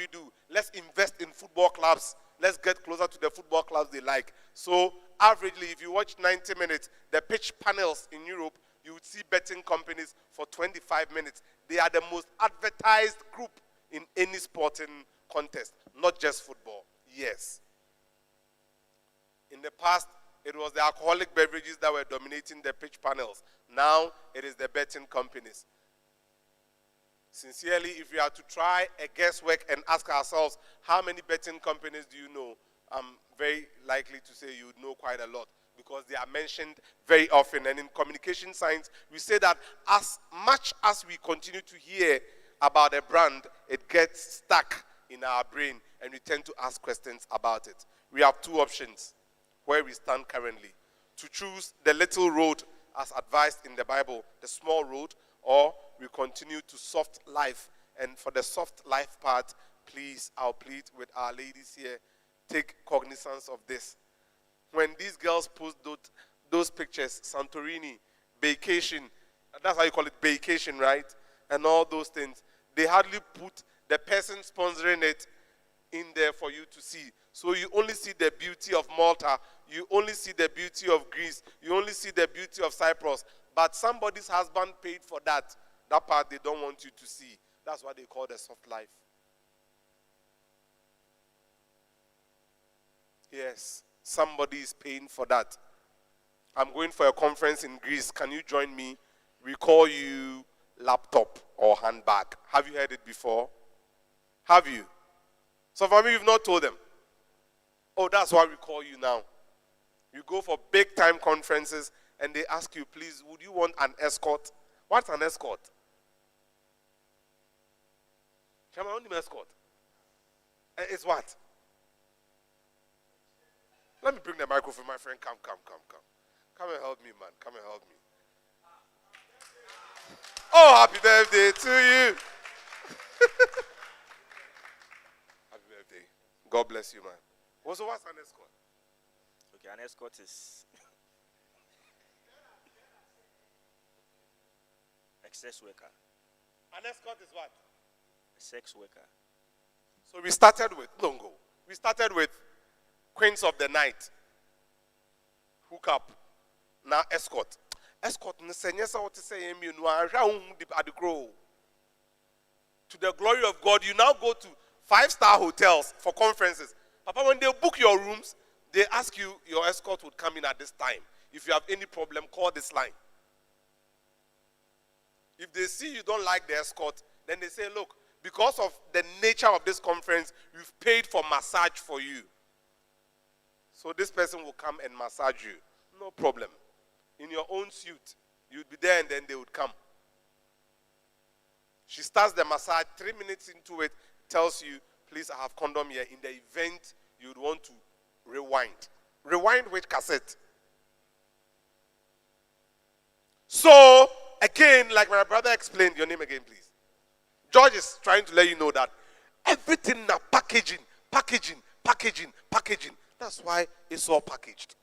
Let's invest in football clubs. Let's get closer to the football clubs they like. So, averagely, if you watch 90 minutes, the pitch panels in Europe, you would see betting companies for 25 minutes. They are the most advertised group in any sporting contest, not just football. Yes. In the past, it was the alcoholic beverages that were dominating the pitch panels. Now, it is the betting companies. Sincerely, if we are to try a guesswork and ask ourselves, how many betting companies do you know? I'm very likely to say you would know quite a lot, because they are mentioned very often. And in communication science, we say that as much as we continue to hear about a brand, it gets stuck in our brain, and we tend to ask questions about it. We have two options where we stand currently: to choose the little road as advised in the Bible, the small road, or we continue to soft life. And for the soft life part, please, I'll plead with our ladies here, take cognizance of this. When these girls post those pictures, Santorini, vacation, that's how you call it, vacation, right? And all those things, they hardly put the person sponsoring it in there for you to see. So you only see the beauty of Malta, you only see the beauty of Greece, you only see the beauty of Cyprus, but somebody's husband paid for that. That part they don't want you to see. That's what they call the soft life. Yes, somebody is paying for that. I'm going for a conference in Greece. Can you join me? We call you laptop or handbag. Have you heard it before? Have you? So for me, you've not told them. Oh, that's why we call you now. You go for big time conferences and they ask you, please, would you want an escort? What's an escort? Shall I want an escort? It's what? Let me bring the microphone, my friend. Come. Come and help me, man. Come and help me. Oh, happy birthday to you. Happy birthday. God bless you, man. So what's an escort? Okay, an escort is a sex worker. An escort is what? A sex worker. So we started with Longo. We started with Queens of the Night. Hook up. Now escort. Escort. To the glory of God, you now go to 5-star hotels for conferences. Papa, when they book your rooms, they ask you, your escort would come in at this time. If you have any problem, call this line. If they see you don't like the escort, then they say, look, because of the nature of this conference, we've paid for massage for you. So this person will come and massage you. No problem. In your own suit, you'd be there and then they would come. She starts the massage, 3 minutes into it, tells you, please, I have condom here. In the event you'd want to rewind. Rewind with cassette. So, again, like my brother explained, your name again, please. George is trying to let you know that everything now packaging. That's why it's all packaged.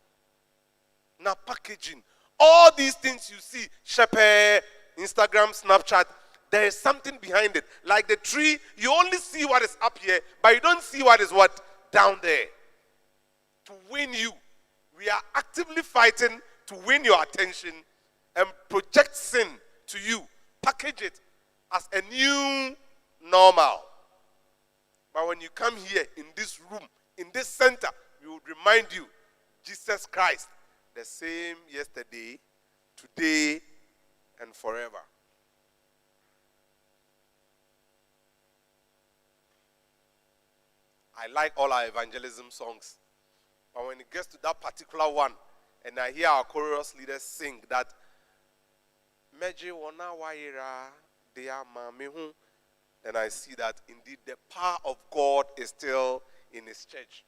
Now packaging. All these things you see, Shepe, Instagram, Snapchat, there is something behind it. Like the tree, you only see what is up here, but you don't see what is what down there. To win you, we are actively fighting to win your attention and project sin to you. Package it as a new normal. But when you come here in this room, in this center, we would remind you, Jesus Christ, the same yesterday, today, and forever. I like all our evangelism songs. But when it gets to that particular one, and I hear our chorus leaders sing that, Meji wana waira dea mamehu, then I see that indeed the power of God is still in his church.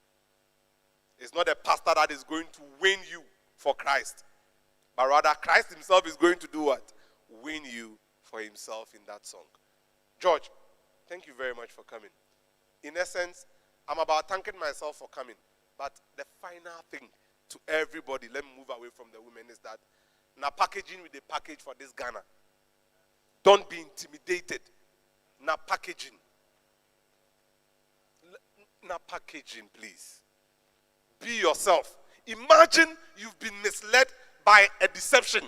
It's not a pastor that is going to win you for Christ, but rather Christ himself is going to do what? Win you for himself in that song. George, thank you very much for coming. In essence, I'm about thanking myself for coming, but the final thing to everybody, let me move away from the women, is that now packaging with the package for this Ghana. Don't be intimidated. Now packaging. Now packaging, please. Be yourself. Imagine you've been misled by a deception.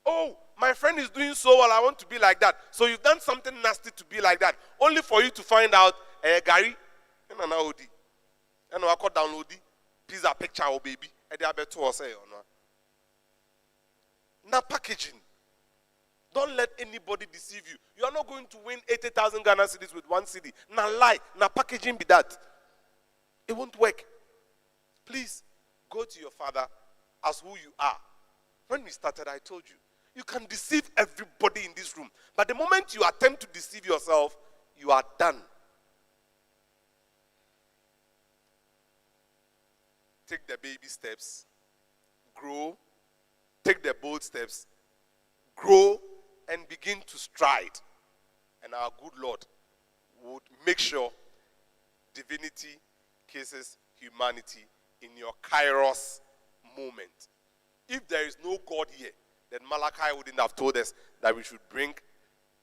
Oh, my friend is doing so well, I want to be like that. So you've done something nasty to be like that, only for you to find out, Gary, and I call download pizza picture or baby. Now packaging. Don't let anybody deceive you. You are not going to win 80,000 Ghana cedis with one CD. Now lie. Now packaging be that. It won't work. Please, go to your father as who you are. When we started, I told you, you can deceive everybody in this room. But the moment you attempt to deceive yourself, you are done. Take the baby steps. Grow. Take the bold steps. Grow and begin to stride. And our good Lord would make sure divinity cases humanity in your kairos moment. If there is no God here, then Malachi wouldn't have told us that we should bring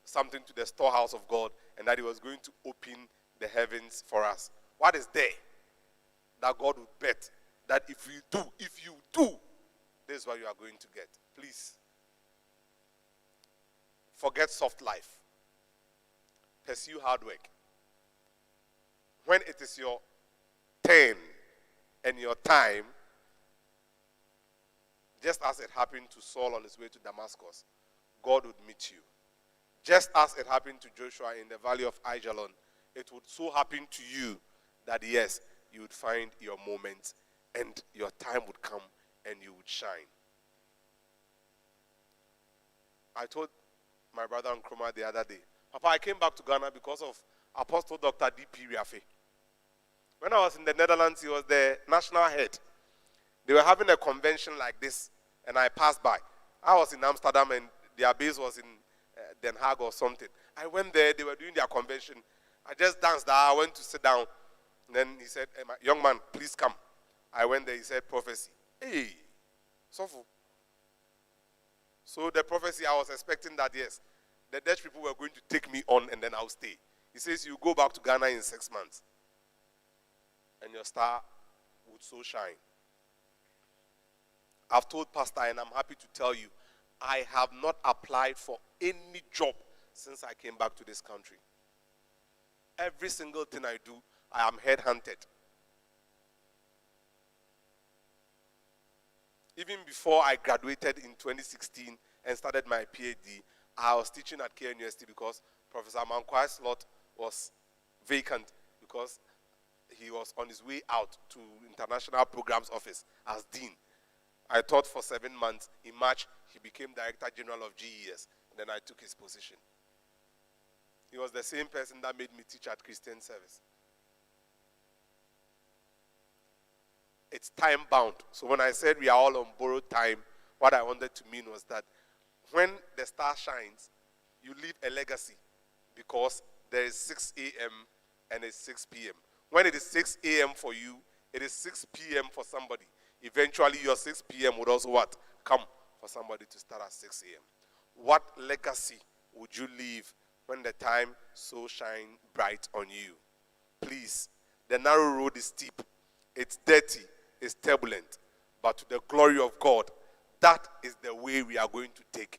something to the storehouse of God and that he was going to open the heavens for us. What is there that God would bet that if you do, this is what you are going to get? Please. Forget soft life. Pursue hard work. When it is your turn and your time, just as it happened to Saul on his way to Damascus, God would meet you. Just as it happened to Joshua in the valley of Ajalon, it would so happen to you that yes, you would find your moment and your time would come and you would shine. I told my brother Nkrumah the other day, Papa, I came back to Ghana because of Apostle Dr. D.P. Riafe. When I was in the Netherlands, he was the national head. They were having a convention like this, and I passed by. I was in Amsterdam, and their base was in Den Haag or something. I went there. They were doing their convention. I just danced there. I went to sit down. And then he said, hey, young man, please come. I went there. He said, prophecy. Hey, Sofu. So the prophecy, I was expecting that, yes, the Dutch people were going to take me on, and then I'll stay. He says, you go back to Ghana in 6 months, and your star would so shine. I've told Pastor, and I'm happy to tell you, I have not applied for any job since I came back to this country. Every single thing I do, I am headhunted. Even before I graduated in 2016 and started my PhD, I was teaching at K University because Professor Mankwai's slot was vacant because he was on his way out to International Programs Office as Dean. I taught for 7 months. In March, he became Director General of GES. Then I took his position. He was the same person that made me teach at Christian Service. It's time bound. So when I said we are all on borrowed time, what I wanted to mean was that when the star shines, you leave a legacy because there is 6 a.m. and it's 6 p.m. When it is 6 a.m. for you, it is 6 p.m. for somebody. Eventually, your 6 p.m. would also what? Come for somebody to start at 6 a.m. What legacy would you leave when the time so shine bright on you? Please, the narrow road is steep. It's dirty. It's turbulent. But to the glory of God, that is the way we are going to take.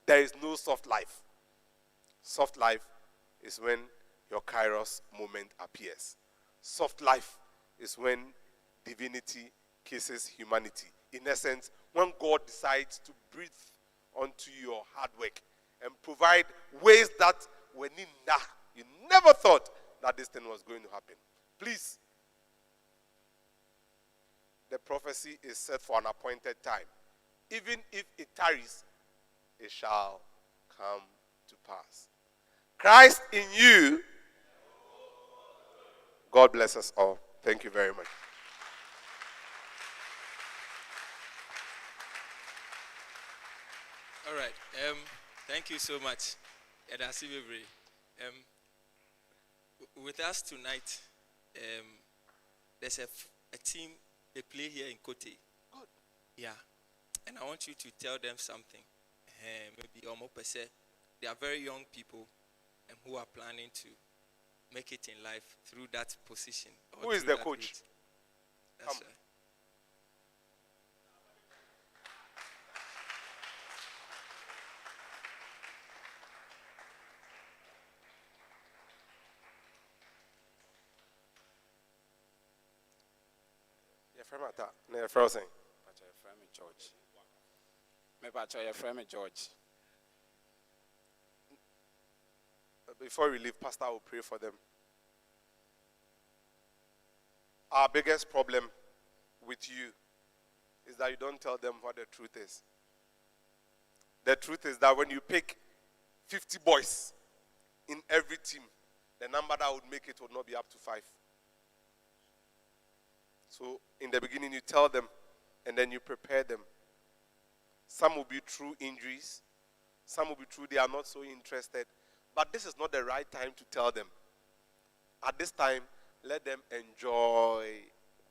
There is no soft life. Soft life is when your kairos moment appears. Soft life is when divinity kisses humanity. In essence, when God decides to breathe onto your hard work and provide ways that when you never thought that this thing was going to happen. Please, the prophecy is set for an appointed time. Even if it tarries, it shall come to pass. Christ in you. God bless us all. Thank you very much. All right. Thank you so much. With us tonight, there's a team, they play here in Kote. Good. Yeah. And I want you to tell them something. Maybe they are very young people who are planning to make it in life through that position. Who is the coach? That's right. From Atta. No, frozen. George. Maybe George. Before we leave, Pastor will pray for them. Our biggest problem with you is that you don't tell them what the truth is. The truth is that when you pick 50 boys in every team, the number that would make it would not be up to 5. So in the beginning, you tell them, and then you prepare them. Some will be through injuries. Some will be through they are not so interested. But this is not the right time to tell them. At this time, let them enjoy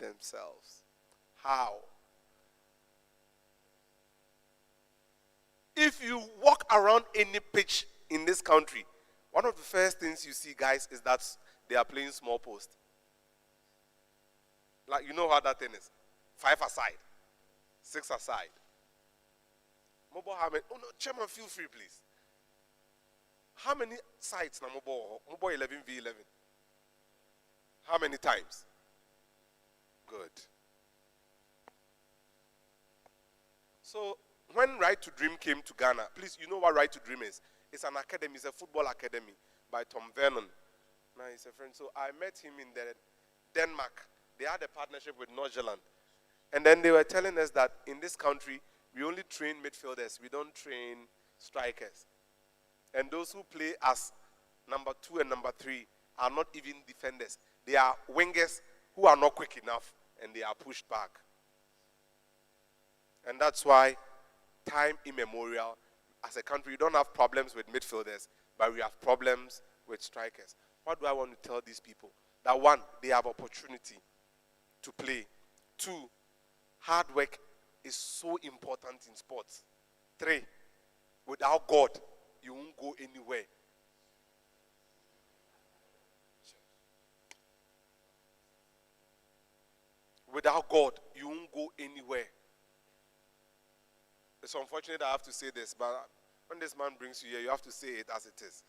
themselves. How? If you walk around any pitch in this country, one of the first things you see, guys, is that they are playing small post. Like, you know how that thing is. 5 aside. 6 aside. Mobile how many? Oh no, Chairman, feel free, please. How many sides na mobile? Mobile 11v11. How many times? Good. So, when Right to Dream came to Ghana, please, you know what Right to Dream is? It's an academy, it's a football academy by Tom Vernon. Now he's a friend. So I met him in Denmark. They had a partnership with Norgeland. And then they were telling us that in this country, we only train midfielders. We don't train strikers. And those who play as number 2 and number 3 are not even defenders. They are wingers who are not quick enough, and they are pushed back. And that's why, time immemorial, as a country, we don't have problems with midfielders, but we have problems with strikers. What do I want to tell these people? That 1, they have opportunity to play. 2, hard work is so important in sports. 3, without God, you won't go anywhere. Without God, you won't go anywhere. It's unfortunate I have to say this, but when this man brings you here, you have to say it as it is.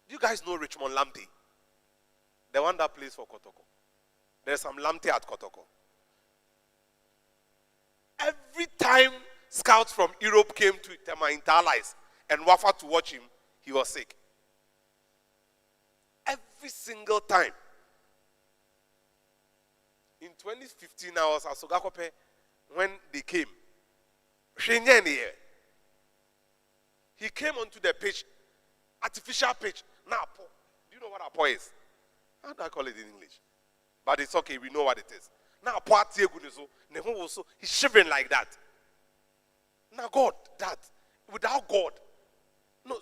Do you guys know Richmond Lamptey? The one that plays for Kotoko. There's some Lamptey at Kotoko. Every time scouts from Europe came to Tema Interlice and Wafa to watch him, he was sick. Every single time. In 2015, I was at Sogakope when they came. He came onto the pitch, artificial pitch. Now, do you know what a po is? How do I call it in English? But it's okay, we know what it is. Now, he's shivering like that. Now, God, that. Without God. No.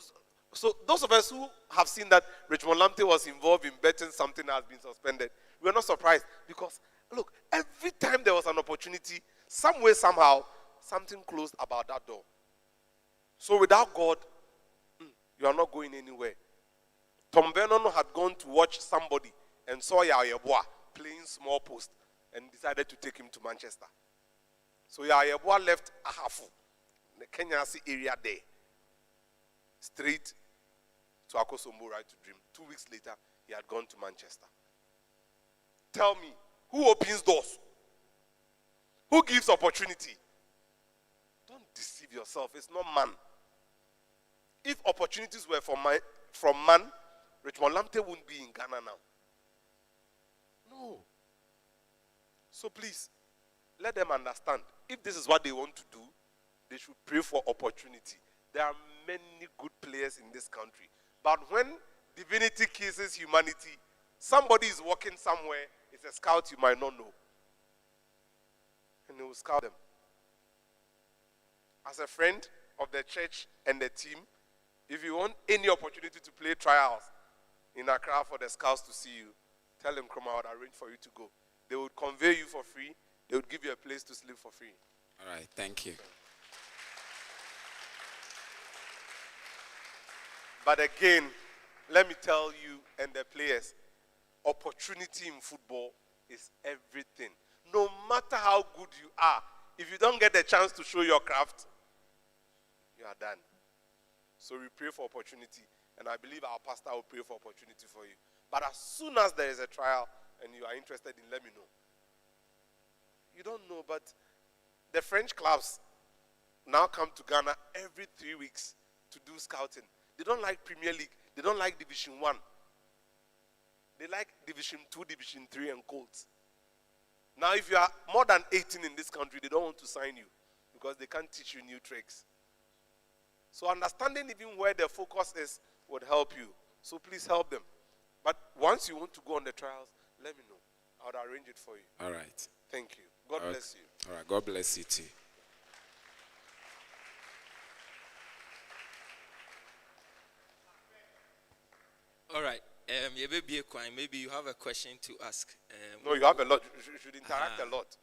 So, those of us who have seen that Richmond Lamptey was involved in betting something has been suspended, we're not surprised. Because, look, every time there was an opportunity, some way, somehow, something closed about that door. So, without God, you are not going anywhere. Tom Vernon had gone to watch somebody and saw Yayeboa playing small post and decided to take him to Manchester. So Yayeboa left Ahafu, the Kenyasi area there, straight to Akosombo Right to Dream. 2 weeks later, he had gone to Manchester. Tell me, who opens doors? Who gives opportunity? Don't deceive yourself. It's not man. If opportunities were from man, Richmond Lamte wouldn't be in Ghana now. No. So please, let them understand. If this is what they want to do, they should pray for opportunity. There are many good players in this country. But when divinity kisses humanity, somebody is working somewhere, it's a scout you might not know. And he will scout them. As a friend of the church and the team, if you want any opportunity to play trials in Accra for the scouts to see you, tell them, come out, arrange for you to go. They would convey you for free. They would give you a place to sleep for free. All right, thank you. But again, let me tell you and the players, opportunity in football is everything. No matter how good you are, if you don't get the chance to show your craft, you are done. So we pray for opportunity, and I believe our pastor will pray for opportunity for you. But as soon as there is a trial and you are interested in, let me know. You don't know, but the French clubs now come to Ghana every 3 weeks to do scouting. They don't like Premier League. They don't like Division 1. They like Division 2, Division 3, and Colts. Now, if you are more than 18 in this country, they don't want to sign you because they can't teach you new tricks. So understanding even where their focus is would help you. So please help them. But once you want to go on the trials, let me know. I would arrange it for you. All right. Thank you. God bless you. All right, God bless you too. All right. Maybe you have a question to ask. No, you have a lot. You should interact a lot.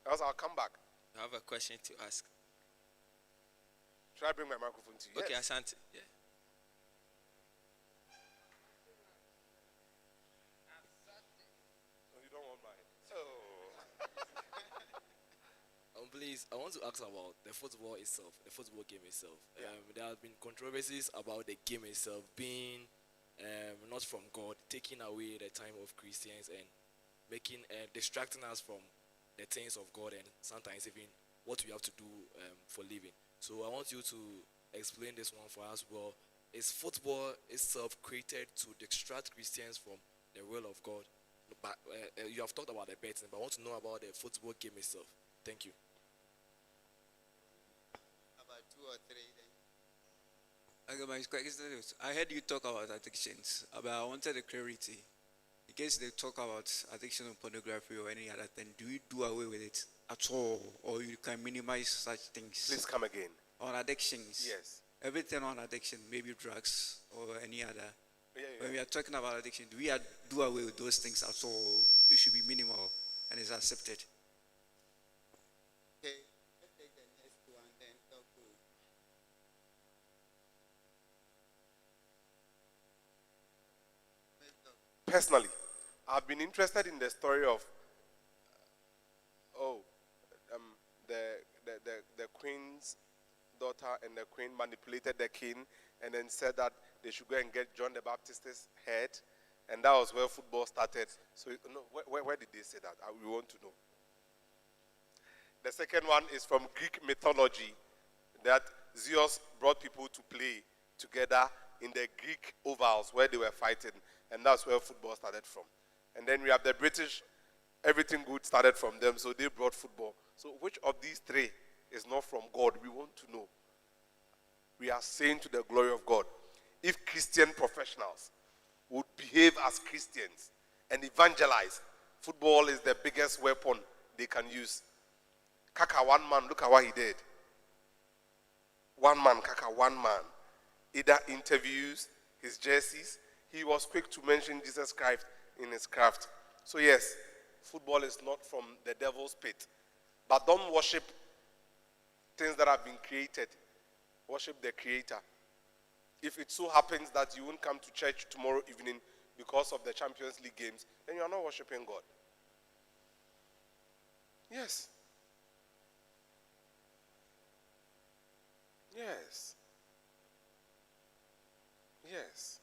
Else I'll come back. You have a question to ask. Should I bring my microphone to you? Okay, Yes. Asante. Yeah. No, you don't want mine. Please, I want to ask about the football itself, the football game itself. There have been controversies about the game itself being not from God, taking away the time of Christians and making distracting us from the things of God and sometimes even what we have to do for living. So I want you to explain this one for us. Well, is football itself created to distract Christians from the will of God? But you have talked about the betting, but I want to know about the football game itself. Thank you. About 2 or 3 then. Okay, my question is, I heard you talk about addictions, but I wanted a clarity. In case they talk about addiction on pornography or any other thing, do you do away with it at all, or you can minimize such things? Please come again. On addictions. Yes. Everything on addiction, maybe drugs or any other. Yeah. When we are talking about addiction, do we do away with those things at all? It should be minimal and is accepted. Okay, let's take the next one, then talk to Personally, I've been interested in the story of the queen's daughter, and the queen manipulated the king and then said that they should go and get John the Baptist's head, and that was where football started. So, where did they say that? We want to know. The second one is from Greek mythology, that Zeus brought people to play together in the Greek ovals where they were fighting, and that's where football started from. And then we have the British, everything good started from them, so they brought football. So which of these three is not from God? We want to know. We are saying to the glory of God, if Christian professionals would behave as Christians and evangelize, football is the biggest weapon they can use. Kaka, one man, look at what he did. One man, Kaka, one man. Either interviews, his jerseys, he was quick to mention Jesus Christ in his craft. So yes, football is not from the devil's pit. But don't worship things that have been created. Worship the Creator. If it so happens that you won't come to church tomorrow evening because of the Champions League games, then you are not worshiping God. Yes. Yes. Yes.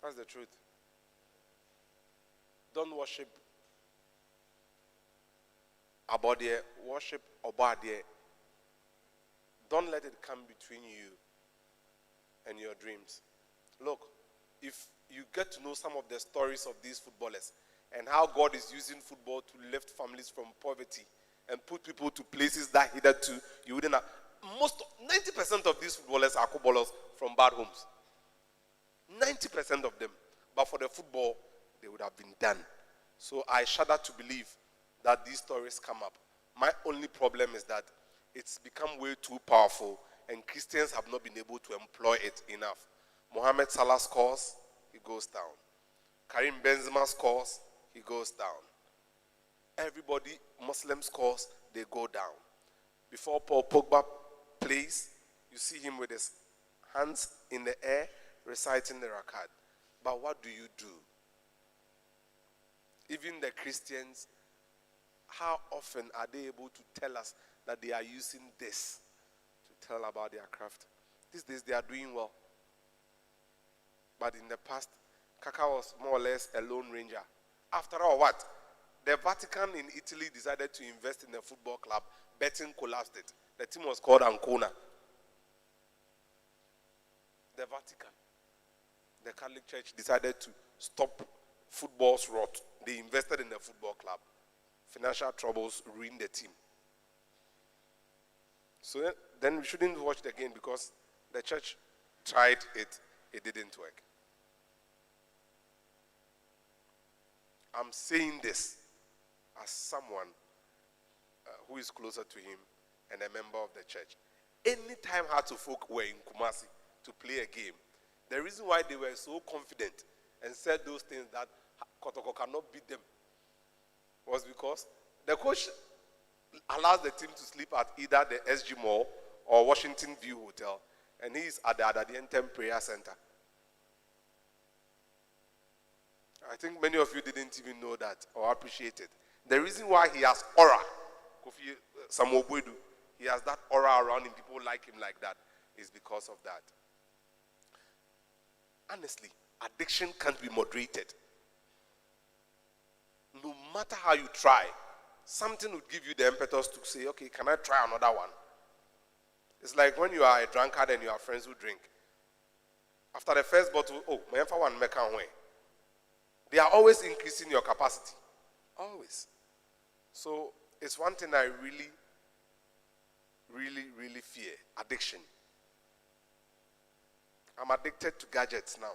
That's the truth. Don't worship about the worship about the, don't let it come between you and your dreams. Look, if you get to know some of the stories of these footballers and how God is using football to lift families from poverty and put people to places that hitherto you wouldn't have. 90% of these footballers are footballers from bad homes. 90% of them. But for the football, they would have been done. So I shudder to believe that these stories come up. My only problem is that it's become way too powerful and Christians have not been able to employ it enough. Mohamed Salah scores, he goes down. Karim Benzema scores, he goes down. Everybody, Muslim scores, they go down. Before Paul Pogba plays, you see him with his hands in the air reciting the rakad. But what do you do? Even the Christians, how often are they able to tell us that they are using this to tell about their craft? These days they are doing well. But in the past, Kaka was more or less a lone ranger. After all, what? The Vatican in Italy decided to invest in a football club. Betting collapsed it. The team was called Ancona. The Vatican, the Catholic Church decided to stop football's rot. They invested in the football club. Financial troubles ruined the team. So then we shouldn't watch it again because the church tried it. It didn't work. I'm saying this as someone who is closer to him and a member of the church. Anytime Hearts of Folk were in Kumasi to play a game, the reason why they were so confident and said those things that Kotoko cannot beat them was because the coach allows the team to sleep at either the SG Mall or Washington View Hotel, and he is at the Adadientem Prayer Center. I think many of you didn't even know that or appreciate it. The reason why he has aura, Kofi Samobwedu, he has that aura around him, people like him like that, is because of that. Honestly, addiction can't be moderated. No matter how you try, something would give you the impetus to say, okay, can I try another one? It's like when you are a drunkard and you have friends who drink. After the first bottle, oh, my one make way. They are always increasing your capacity. Always. So it's one thing I really, really, really fear. Addiction. I'm addicted to gadgets now.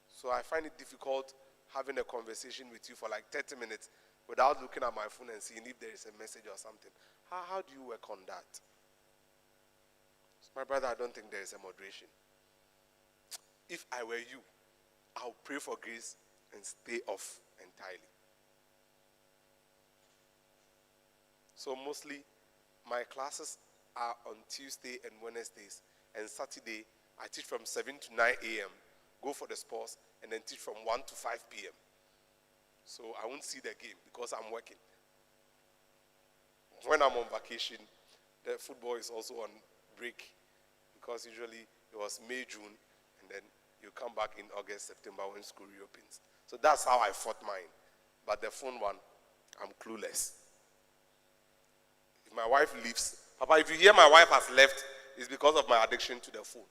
So I find it difficult having a conversation with you for like 30 minutes without looking at my phone and seeing if there is a message or something. How do you work on that? So my brother, I don't think there is a moderation. If I were you, I would pray for grace and stay off entirely. So mostly my classes are on Tuesday and Wednesdays, and Saturday I teach from 7 to 9 a.m., go for the sports, and then teach from 1 to 5 p.m. So I won't see the game because I'm working. When I'm on vacation, the football is also on break because usually it was May, June, and then you come back in August, September when school reopens. So that's how I fought mine. But the phone one, I'm clueless. If my wife leaves, Papa, if you hear my wife has left, it's because of my addiction to the phone.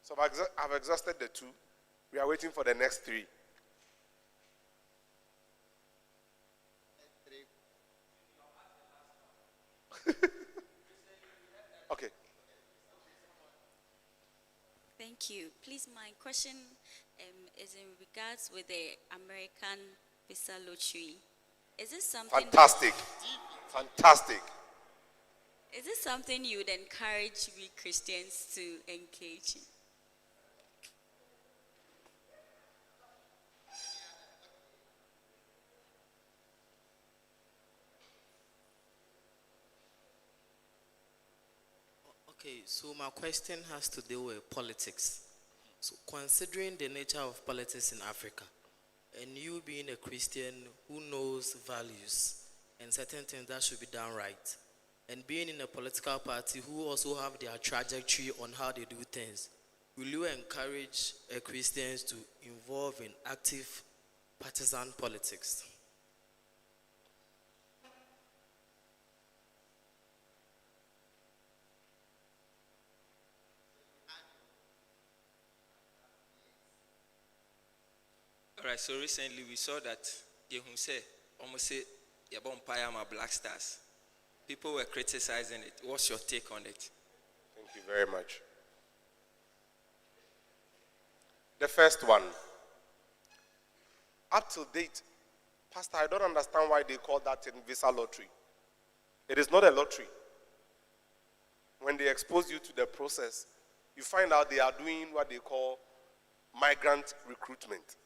So I've exhausted the two. We are waiting for the next three. Okay. Thank you. Please, my question is in regards with the American visa lottery. Is it something? Fantastic. Fantastic. Is it something you would encourage we Christians to engage in? Okay, so my question has to do with politics. So considering the nature of politics in Africa, and you being a Christian who knows values and certain things that should be done right, and being in a political party who also have their trajectory on how they do things, will you encourage Christians to involve in active partisan politics? All right, so recently we saw that Yehun say, almost say, Yabon Black Stars. People were criticizing it. What's your take on it? Thank you very much. The first one. Up till date, Pastor, I don't understand why they call that in visa lottery. It is not a lottery. When they expose you to the process, you find out they are doing what they call migrant recruitment.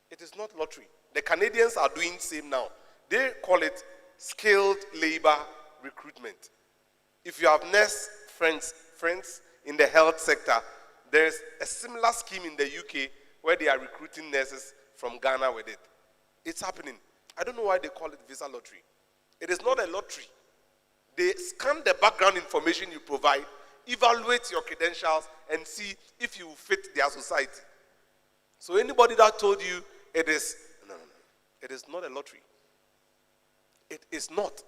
It is not lottery. The Canadians are doing same now. They call it skilled labor recruitment. If you have nurse friends in the health sector, there's a similar scheme in the UK where they are recruiting nurses from Ghana with it. It's happening. I don't know why they call it visa lottery. It is not a lottery. They scan the background information you provide, evaluate your credentials, and see if you fit their society. So anybody that told you it is, no. It is not a lottery. It is not.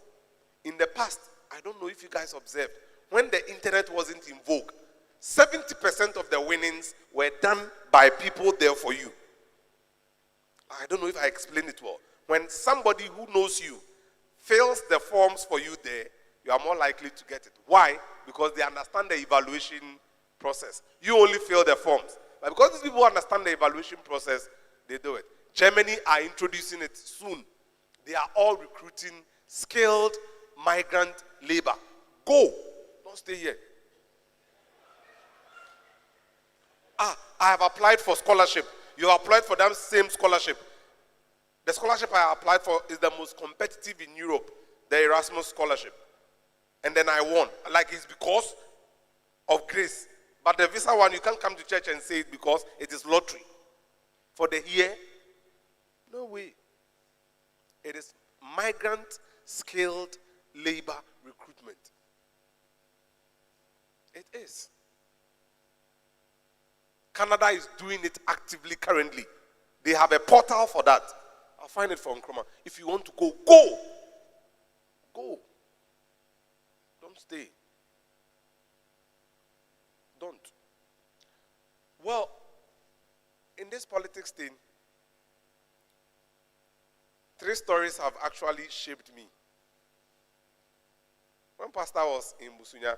In the past, I don't know if you guys observed, when the internet wasn't in vogue, 70% of the winnings were done by people there for you. I don't know if I explained it well. When somebody who knows you fills the forms for you there, you are more likely to get it. Why? Because they understand the evaluation process. You only fill the forms. But because these people understand the evaluation process, they do it. Germany are introducing it soon. They are all recruiting skilled migrant labor. Go. Don't stay here. I have applied for scholarship. You have applied for that same scholarship. The scholarship I applied for is the most competitive in Europe, the Erasmus scholarship. And then I won. Like it's because of grace. But the visa one, you can't come to church and say it because it is lottery. For the year, no way. It is migrant skilled labor recruitment. It is. Canada is doing it actively currently. They have a portal for that. I'll find it for Nkrumah. If you want to go, go. Go. Don't stay. Don't. Well, in this politics thing, 3 stories have actually shaped me. When Pastor was in Busunya,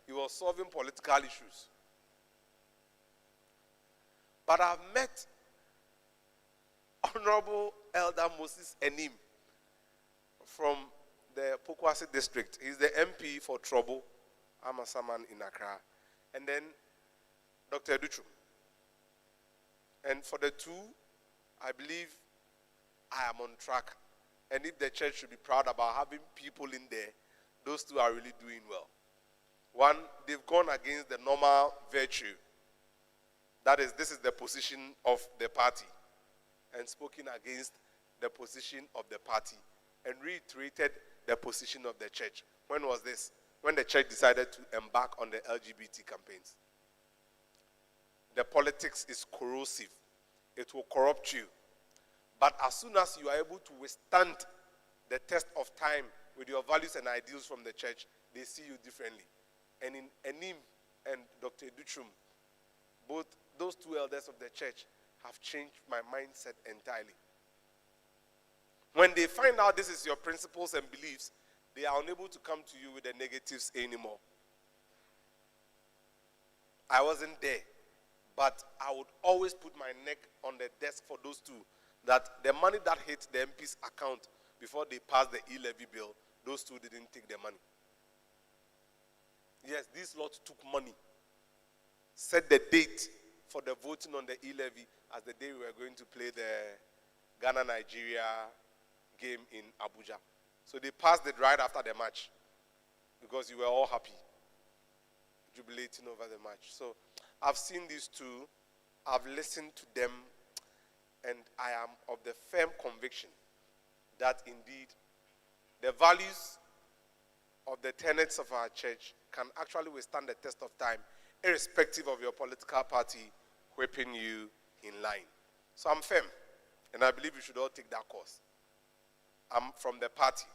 he was solving political issues. But I've met Honorable Elder Moses Enim from the Poku district. He's the MP for Trouble, Amasaman in Accra. And then Dr. Duchu. And for the two, I believe I am on track. And if the church should be proud about having people in there, those two are really doing well. One, they've gone against the normal virtue. That is, this is the position of the party. And spoken against the position of the party. And reiterated the position of the church. When was this? When the church decided to embark on the LGBT campaigns. The politics is corrosive. It will corrupt you. But as soon as you are able to withstand the test of time with your values and ideals from the church, they see you differently. And in Enim and Dr. Duchum, both those two elders of the church have changed my mindset entirely. When they find out this is your principles and beliefs, they are unable to come to you with the negatives anymore. I wasn't there, but I would always put my neck on the desk for those two, that the money that hit the MP's account before they passed the e-levy bill, those two didn't take the money. Yes, this lot took money, set the date for the voting on the e-levy as the day we were going to play the Ghana-Nigeria game in Abuja. So they passed it right after the match because you were all happy, jubilating over the match. So I've seen these two, I've listened to them, and I am of the firm conviction that indeed the values of the tenets of our church can actually withstand the test of time irrespective of your political party whipping you in line. So I'm firm, and I believe you should all take that course. I'm from the party,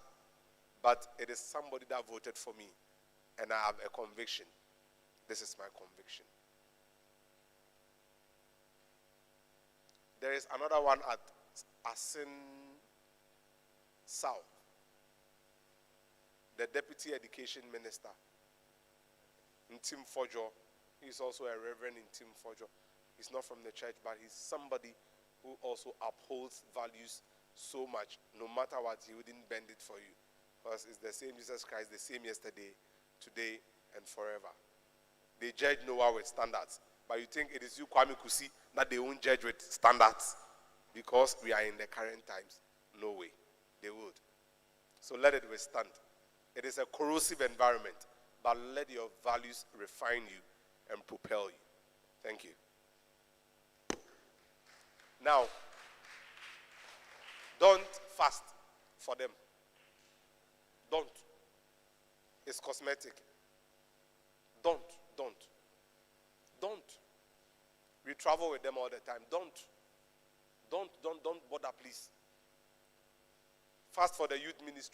but it is somebody that voted for me, and I have a conviction. This is my conviction. There is another one at Asin South. The Deputy Education Minister, Ntim Fojo. He's also a reverend in Ntim Fojo. He's not from the church, but he's somebody who also upholds values so much. No matter what, he wouldn't bend it for you. Because it's the same Jesus Christ, the same yesterday, today, and forever. They judge Noah with standards. But you think it is you, Kwame Kusi, that they won't judge with standards because we are in the current times? No way. They would. So let it withstand. It is a corrosive environment, but let your values refine you and propel you. Thank you. Now, don't fast for them. Don't. It's cosmetic. Don't. We travel with them all the time. Don't bother, please. Fast for the youth ministry.